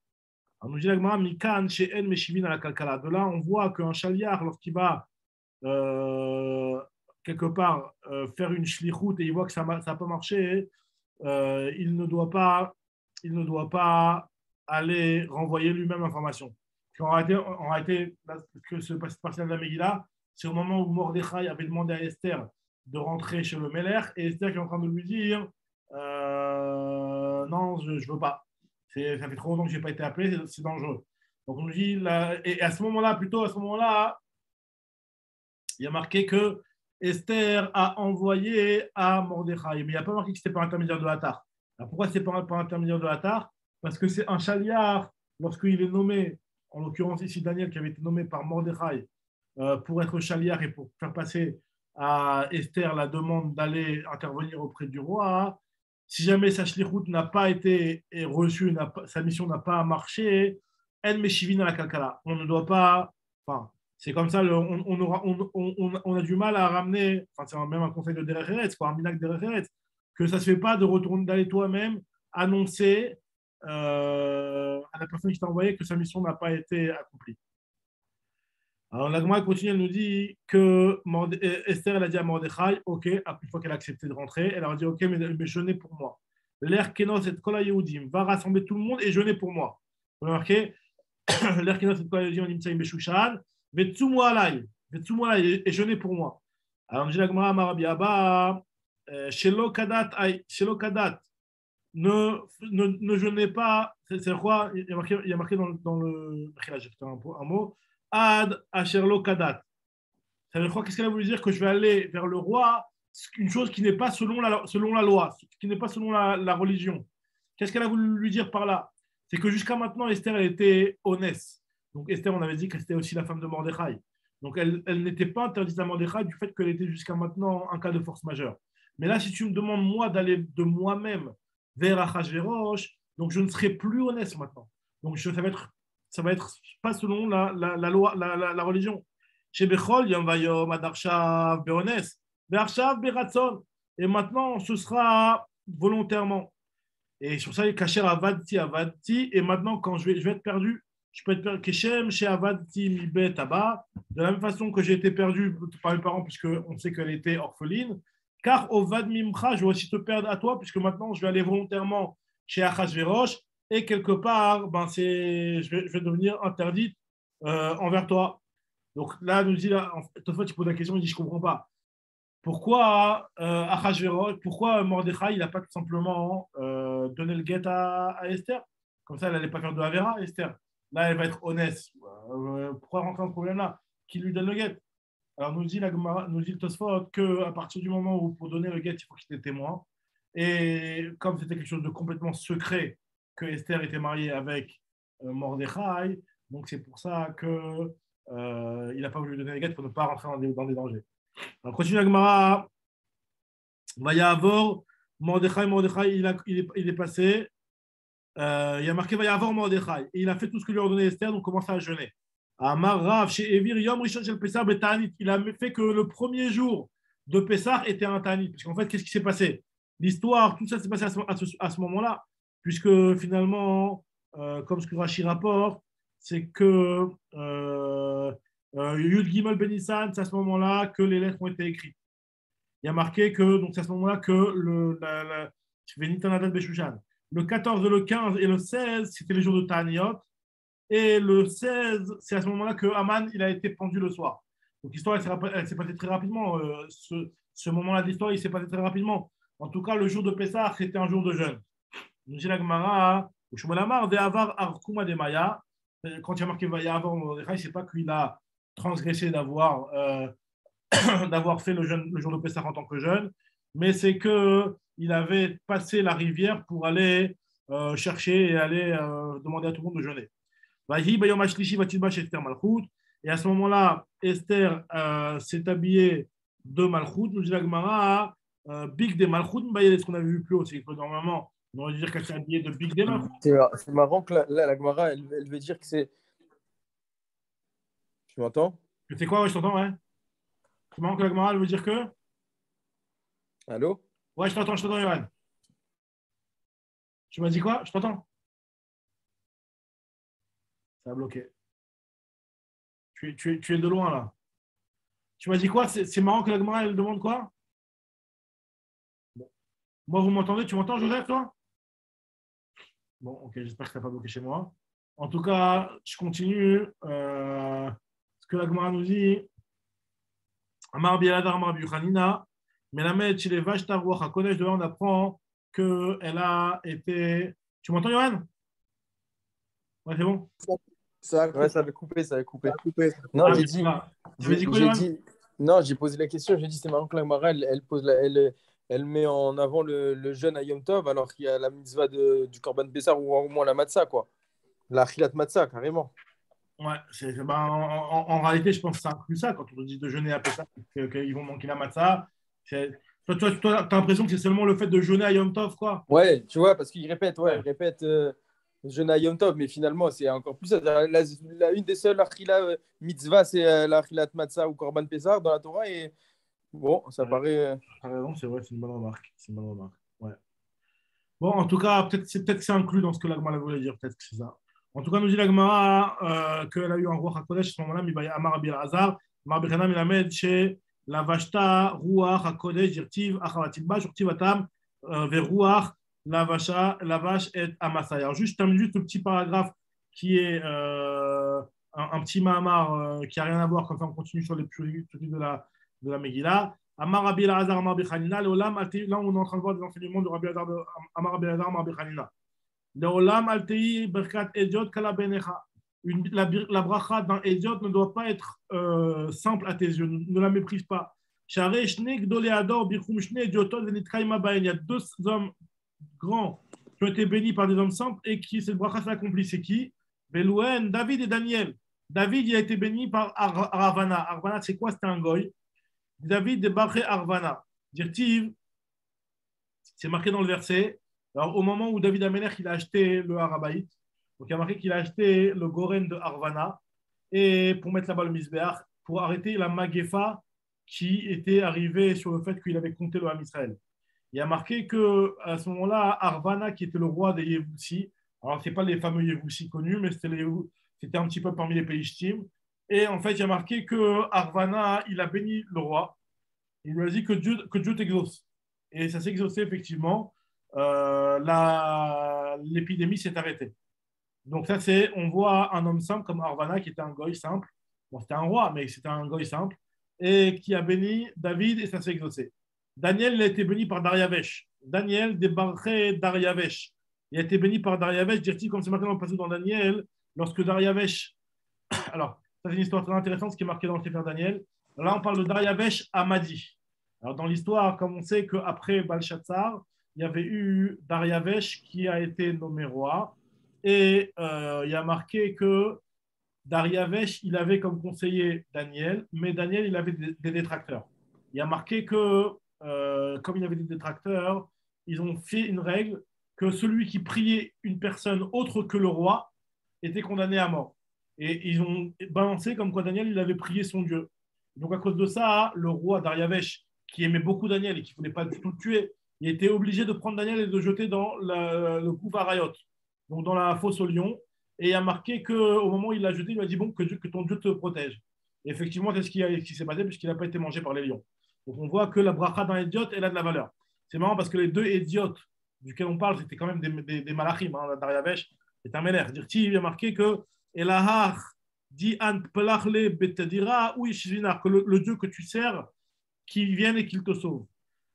Alors, nous dit la Gemara, Mikan she'en meshivin à la kalkala. De là, on voit qu'un chaliar, lorsqu'il va quelque part faire une shlichut et il voit que ça n'a pas marché, il ne doit pas aller renvoyer lui-même l'information. En réalité, que ce partie de la Megillah, c'est au moment où Mordechai avait demandé à Esther de rentrer chez le Meller et Esther qui est en train de lui dire non, je ne veux pas. Ça fait trop longtemps que je n'ai pas été appelé, c'est dangereux. Donc on nous dit, et à ce moment-là, il y a marqué que Esther a envoyé à Mordechai, mais il n'y a pas marqué que c'était par l'intermédiaire de Hatar. Alors pourquoi c'est par l'intermédiaire de Hatar? Parce que c'est un chaliar, lorsqu'il est nommé, en l'occurrence ici Daniel, qui avait été nommé par Mordechai pour être chaliar et pour faire passer à Esther la demande d'aller intervenir auprès du roi. Si jamais sa shlichut n'a pas été reçue, sa mission n'a pas marché, en meshivin à la kalkala. On ne doit pas. Enfin, c'est comme ça, on a du mal à ramener. Enfin, c'est même un conseil de Derech Eretz, un minac Derech Eretz, que ça ne se fait pas de retourner d'aller toi-même annoncer à la personne qui t'a envoyé que sa mission n'a pas été accomplie. Alors, la Gemara continue, elle nous dit que Esther, elle a dit à Mordechai, ok, une fois qu'elle a accepté de rentrer, elle leur a dit, ok, mais jeûnez pour moi. L'air Kenos et Kola Yehudim va rassembler tout le monde et jeûner pour moi. Vous avez remarqué, l'air Kenos et Kola Yehudim, on dit Mtsaïm Beshushan, Vetsumu alay, et jeûner pour moi. Alors, on dit la Gemara, Marabi Abba, Shelo Kadat, ne jeûnez pas, c'est quoi? Il y a marqué dans le. J'ai fait un mot. Ad Asherlo Kadat. Ça veut dire qu'est-ce qu'elle a voulu dire? Que je vais aller vers le roi, une chose qui n'est pas selon la loi, qui n'est pas selon la religion. Qu'est-ce qu'elle a voulu lui dire par là? C'est que jusqu'à maintenant, Esther, elle était honnête. Donc Esther, on avait dit qu'elle était aussi la femme de Mordechai. Donc elle n'était pas interdite à Mordechai du fait qu'elle était jusqu'à maintenant un cas de force majeure. Mais là, si tu me demandes, moi, d'aller de moi-même vers Achashverosh, donc je ne serai plus honnête maintenant. Donc ça va être pas selon la loi, la religion. Chez Bechol, Yom Vayom, Adarshav, Beones, Bearshav, Beratson. Et maintenant, ce sera volontairement. Et sur ça, il est caché Avadti. Et maintenant, quand je vais être perdu, je peux être perdu. Keshem, chez Avadti, Mibet, Abba. De la même façon que j'ai été perdu par mes parents, puisqu'on sait qu'elle était orpheline. Car Ovad Mimcha, je vais aussi te perdre à toi, puisque maintenant, je vais aller volontairement chez Achashverosh. Et quelque part, je vais devenir interdite envers toi. Donc là, nous dit, toutefois, tu poses la question, il dit, je ne comprends pas. Pourquoi Achashverosh, pourquoi Mordechai, il n'a pas tout simplement donné le guet à Esther? Comme ça, elle n'allait pas faire de Havera, Esther. Là, elle va être honnête. Pourquoi rentrer dans ce problème-là? Qui lui donne le guet? Alors, nous dit le Tosfot qu'à partir du moment où, pour donner le guet, il faut qu'il y ait des témoins. Et comme c'était quelque chose de complètement secret, que Esther était mariée avec Mordechai, donc c'est pour ça que il n'a pas voulu donner les guettes pour ne pas rentrer dans des dangers. Alors, continue la Gemara. Vayavor, Mordechai, il est passé. Il y a marqué Vayavor Mordechai. Et il a fait tout ce que lui a ordonné Esther, donc commence à jeûner. Amar Rav, chez Evir, Yom Rishon Shel Pessah Betanit. Il a fait que le premier jour de Pessah était un Tanit. Parce qu'en fait, qu'est-ce qui s'est passé? L'histoire, tout ça s'est passé à ce moment-là. Puisque finalement, comme ce que Rashi rapporte, c'est que Yud Gimel Benissan, c'est à ce moment-là que les lettres ont été écrites. Il y a marqué que donc c'est à ce moment-là que le 14, le 15 et le 16, c'était les jours de Ta'aniot. Et le 16, c'est à ce moment-là que Haman il a été pendu le soir. Donc l'histoire, elle s'est passée très rapidement. Ce moment-là de l'histoire, il s'est passé très rapidement. En tout cas, le jour de Pessah, c'était un jour de jeûne. Nous dit la Gemara, quand il y a marqué Vayavar Mordechai, c'est pas qu'il a transgressé d'avoir fait le jour de Pessah en tant que jeune, mais c'est qu'il avait passé la rivière pour aller chercher et aller demander à tout le monde de jeûner. Et à ce moment-là, Esther s'est habillée de Malchut. Nous dit la Gemara, Big de Malchut, ce qu'on avait vu plus haut, c'est que normalement, on aurait dû dire qu'elle s'est habillée de Big de Malchut. C'est marrant que la Gemara, elle veut dire que c'est. Tu m'entends? C'est quoi? Ouais, je t'entends, ouais. C'est marrant que la Gemara, elle veut dire que. Allô? Ouais, je t'entends, Yohan. Tu m'as dit quoi? Je t'entends. Ça a bloqué. Tu es de loin, là. Tu m'as dit quoi? C'est marrant que la Gemara, elle demande quoi? Bon. Moi, vous m'entendez? Tu m'entends, Joseph, toi? Bon, ok, j'espère que ça n'a pas bloqué chez moi. En tout cas, je continue. Ce que la Gemara nous dit. Amar Bialadar, Amar Biuchanina. Melamed, chez les vaches Tarouach, à Kodesh, on apprend qu'elle a été. Tu m'entends, Yohan? Ouais, c'est bon? Ça avait coupé. Non, Ah, j'ai dit. Tu avais dit quoi, Yohan? Non, j'ai posé la question. J'ai dit, c'est marrant que la Gemara, elle met en avant le jeûne à Yom Tov, alors qu'il y a la mitzvah du Korban Bessar ou au moins la matzah, quoi. La Chilat Matzah, carrément. Ouais, en réalité, je pense que ça inclut ça quand on dit de jeûner à Pessah, qu'ils vont manquer la matzah. Toi, tu as l'impression que c'est seulement le fait de jeûner à Yom Tov, quoi. Ouais, tu vois, parce qu'il répète, jeûne à Yom Tov, mais finalement, c'est encore plus ça. Une des seules Achila mitzvah, c'est la Achilat Matzah ou Korban Pessah dans la Torah, et bon, ça paraît. Tu as raison, c'est vrai, c'est une bonne remarque. Ouais. Bon, en tout cas, peut-être que c'est inclus dans ce que l'Agmara voulait dire, peut-être que c'est ça. En tout cas, nous dit l'Agmara qu'elle a eu un roi à Kodesh à ce moment-là, mais Amar Abi Elazar, Amar Bechana Milamed, chez la Vashta, Ruach, à Kodesh, Dirtiv, Achavatilba, Shurtiv Atam, Veruach, la vache et Amasai. Alors, juste, je termine juste le petit paragraphe qui est un petit mahamar qui n'a rien à voir, comme ça on continue sur les plus de la Megillah. Amar Rabbi Elazar, Amar Bechanina, là on est en train de voir des enseignements de Rabbi Elazar, Amar Rabbi Elazar, Amar Bechanina. Leolam altei berkat ediot kala benecha. La bracha d'un Hédiot ne doit pas être simple à tes yeux, ne la méprise pas. Il y a deux hommes grands qui ont été bénis par des hommes simples et qui cette bracha s'accomplit. C'est qui? Belouen, David et Daniel. David, il a été béni par Arvana. Arvana, c'est quoi? C'était un goy. David débarqué Arvana. Dirtiv, c'est marqué dans le verset. Alors, au moment où David Amelech il a acheté le Harabaït, donc il y a marqué qu'il a acheté le Goren de Arvana et pour mettre là-bas le Misbéach, pour arrêter la Magefa qui était arrivée sur le fait qu'il avait compté le Ham Israël. Il y a marqué qu'à ce moment-là, Arvana, qui était le roi des Yévoussi, alors ce n'est pas les fameux Yévoussi connus, mais c'était un petit peu parmi les pays ch'tim. Et en fait, il y a marqué que Arvana, il a béni le roi. Il lui a dit que Dieu t'exauce. Et ça s'est exaucé effectivement. L'épidémie s'est arrêtée. Donc ça, on voit un homme simple comme Arvana, qui était un goy simple. Bon, c'était un roi, mais c'était un goy simple. Et qui a béni David et ça s'est exaucé. Daniel, il a été béni par Dariavesh. Daniel débarquait Dariavesh. Il a été béni par Dariavesh, dire-t-il, comme c'est marqué dans le passage dans Daniel, lorsque Dariavesh. Alors, ça, c'est une histoire très intéressante, ce qui est marqué dans le Sefer Daniel. Là, on parle de Dariavesh Amadi. Alors, dans l'histoire, comme on sait qu'après Balshazzar, il y avait eu Dariavesh qui a été nommé roi. Et il y a marqué que Dariavesh, il avait comme conseiller Daniel, mais Daniel, il avait des détracteurs. Il y a marqué que, comme il avait des détracteurs, ils ont fait une règle que celui qui priait une personne autre que le roi était condamné à mort. Et ils ont balancé comme quoi Daniel, il avait prié son Dieu. Donc à cause de ça, le roi Dariavesh, qui aimait beaucoup Daniel et qui ne voulait pas du tout le tuer, il était obligé de prendre Daniel et de le jeter dans le Gouvarayot, donc dans la fosse au lion. Et il a marqué qu'au moment où il l'a jeté, il lui a dit bon, que ton Dieu te protège. Et effectivement, c'est ce qui s'est passé puisqu'il n'a pas été mangé par les lions. Donc on voit que la bracha d'un idiot, elle a de la valeur. C'est marrant parce que les deux idiotes duquel on parle, c'était quand même des malachim. Hein. Dariavesh est un ménère. Il a marqué que Elahar dit Ant Pelachle Betadira ou Ishvinar, que le Dieu que tu sers, qu'il vienne et qu'il te sauve.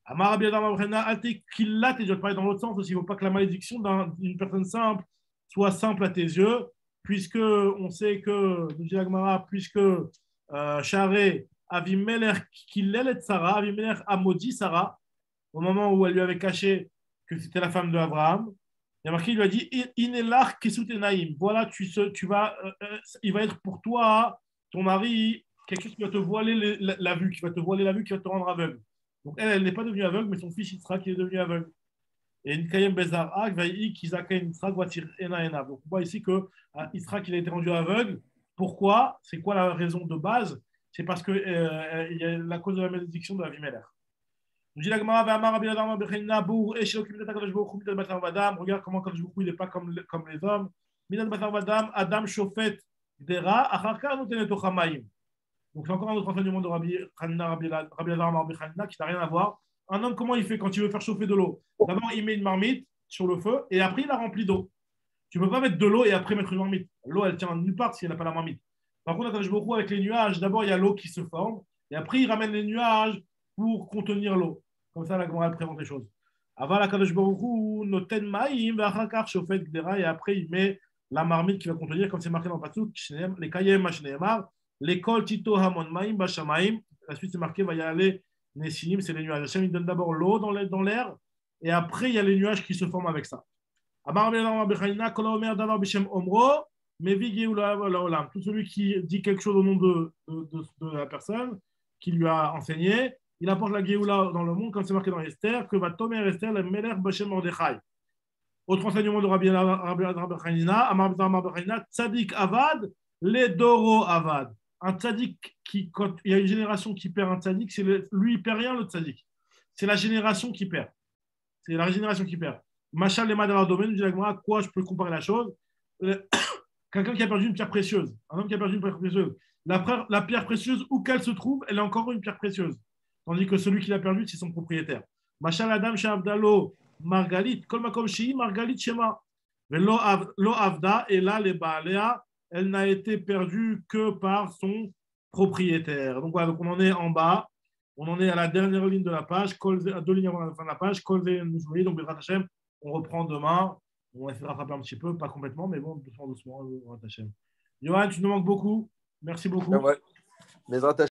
Amar Abiyadam Abrena, Alte Killat, et je vais parler dans l'autre sens aussi. Il ne faut pas que la malédiction d'une personne simple soit simple à tes yeux, puisque on sait que, nous dit l'Agmara, puisque Charé Avimelech Kilel et Sarah, Avimelech a maudit Sarah, au moment où elle lui avait caché que c'était la femme d'Abraham. Il y a marqué, il lui a dit Inelach Kesutenaim. Voilà, il va être pour toi, ton mari, quelque chose qui va te voiler la vue, qui va te voiler la vue, qui va te rendre aveugle. Donc elle n'est pas devenue aveugle, mais son fils Yitzhak qui est devenu aveugle. Et Nikayem Bezar Ak, Vaï Kizakain Yitzhak, Watir Ena Ena. Donc on voit ici que Yitzhak il a été rendu aveugle. Pourquoi? C'est quoi la raison de base? C'est parce que il y a la cause de la malédiction de la vie mère. Regarde comment Kadosh Baruch Hu, il n'est pas comme les hommes. Adam Shofet Dera, Acharka Noten et Tochamaim. Donc c'est encore un autre enseignement de Rabbi Lazar Marbi Hanina qui n'a rien à voir. Un homme, comment il fait quand il veut faire chauffer de l'eau? D'abord, il met une marmite sur le feu et après, il la remplit d'eau. Tu ne peux pas mettre de l'eau et après mettre une marmite. L'eau, elle tient nulle part si elle n'a pas la marmite. Par contre, Kadosh Baruch Hu, avec les nuages, d'abord, il y a l'eau qui se forme et après, il ramène les nuages pour contenir l'eau. Comme ça, la Gemara présente les choses. Avant la Kadosh Baruch Hu, noten ma'im v'achakar shofet gdera, et après, il met la marmite qui va contenir, comme c'est marqué dans le pasuk, les kayem mashneemar, l'école tito hamon ma'im bashamaim. La suite, c'est marqué, va y aller Nessim, c'est les nuages. Hachem, il donne d'abord l'eau dans l'air, et après, il y a les nuages qui se forment avec ça. Tout celui qui dit quelque chose au nom de la personne qui lui a enseigné, il apporte la Géoula dans le monde, comme c'est marqué dans Esther, que va Tomer Esther, le Meler Bachem Mordechai. Autre enseignement de Rabbi Hanina, Amar Hanina, Tzadik Avad, les Doro Avad. Un tzadik quand il y a une génération qui perd un tzadik, lui, il perd rien, le tzadik. C'est la génération qui perd. C'est la génération qui perd. Machal Lema dans le domaine, je dis à quoi je peux comparer la chose? Quelqu'un qui a perdu une pierre précieuse, un homme qui a perdu une pierre précieuse. La pierre précieuse, où qu'elle se trouve, elle est encore une pierre précieuse. Tandis que celui qui l'a perdu, c'est son propriétaire. Machal Adam Shavdalo Margalit, Kolmakom Shi, Margalit Shema. Lo Avda, et là, les Baalea, elle n'a été perdue que par son propriétaire. Donc, voilà, donc on en est en bas. On en est à la dernière ligne de la page, à 2 lignes avant la fin de la page. Donc, Bezrat Hashem, on reprend demain. On va essayer de rattraper un petit peu, pas complètement, mais bon, doucement, Bezrat Hashem. Johan, tu nous manques beaucoup. Merci beaucoup. Ouais. Bezrat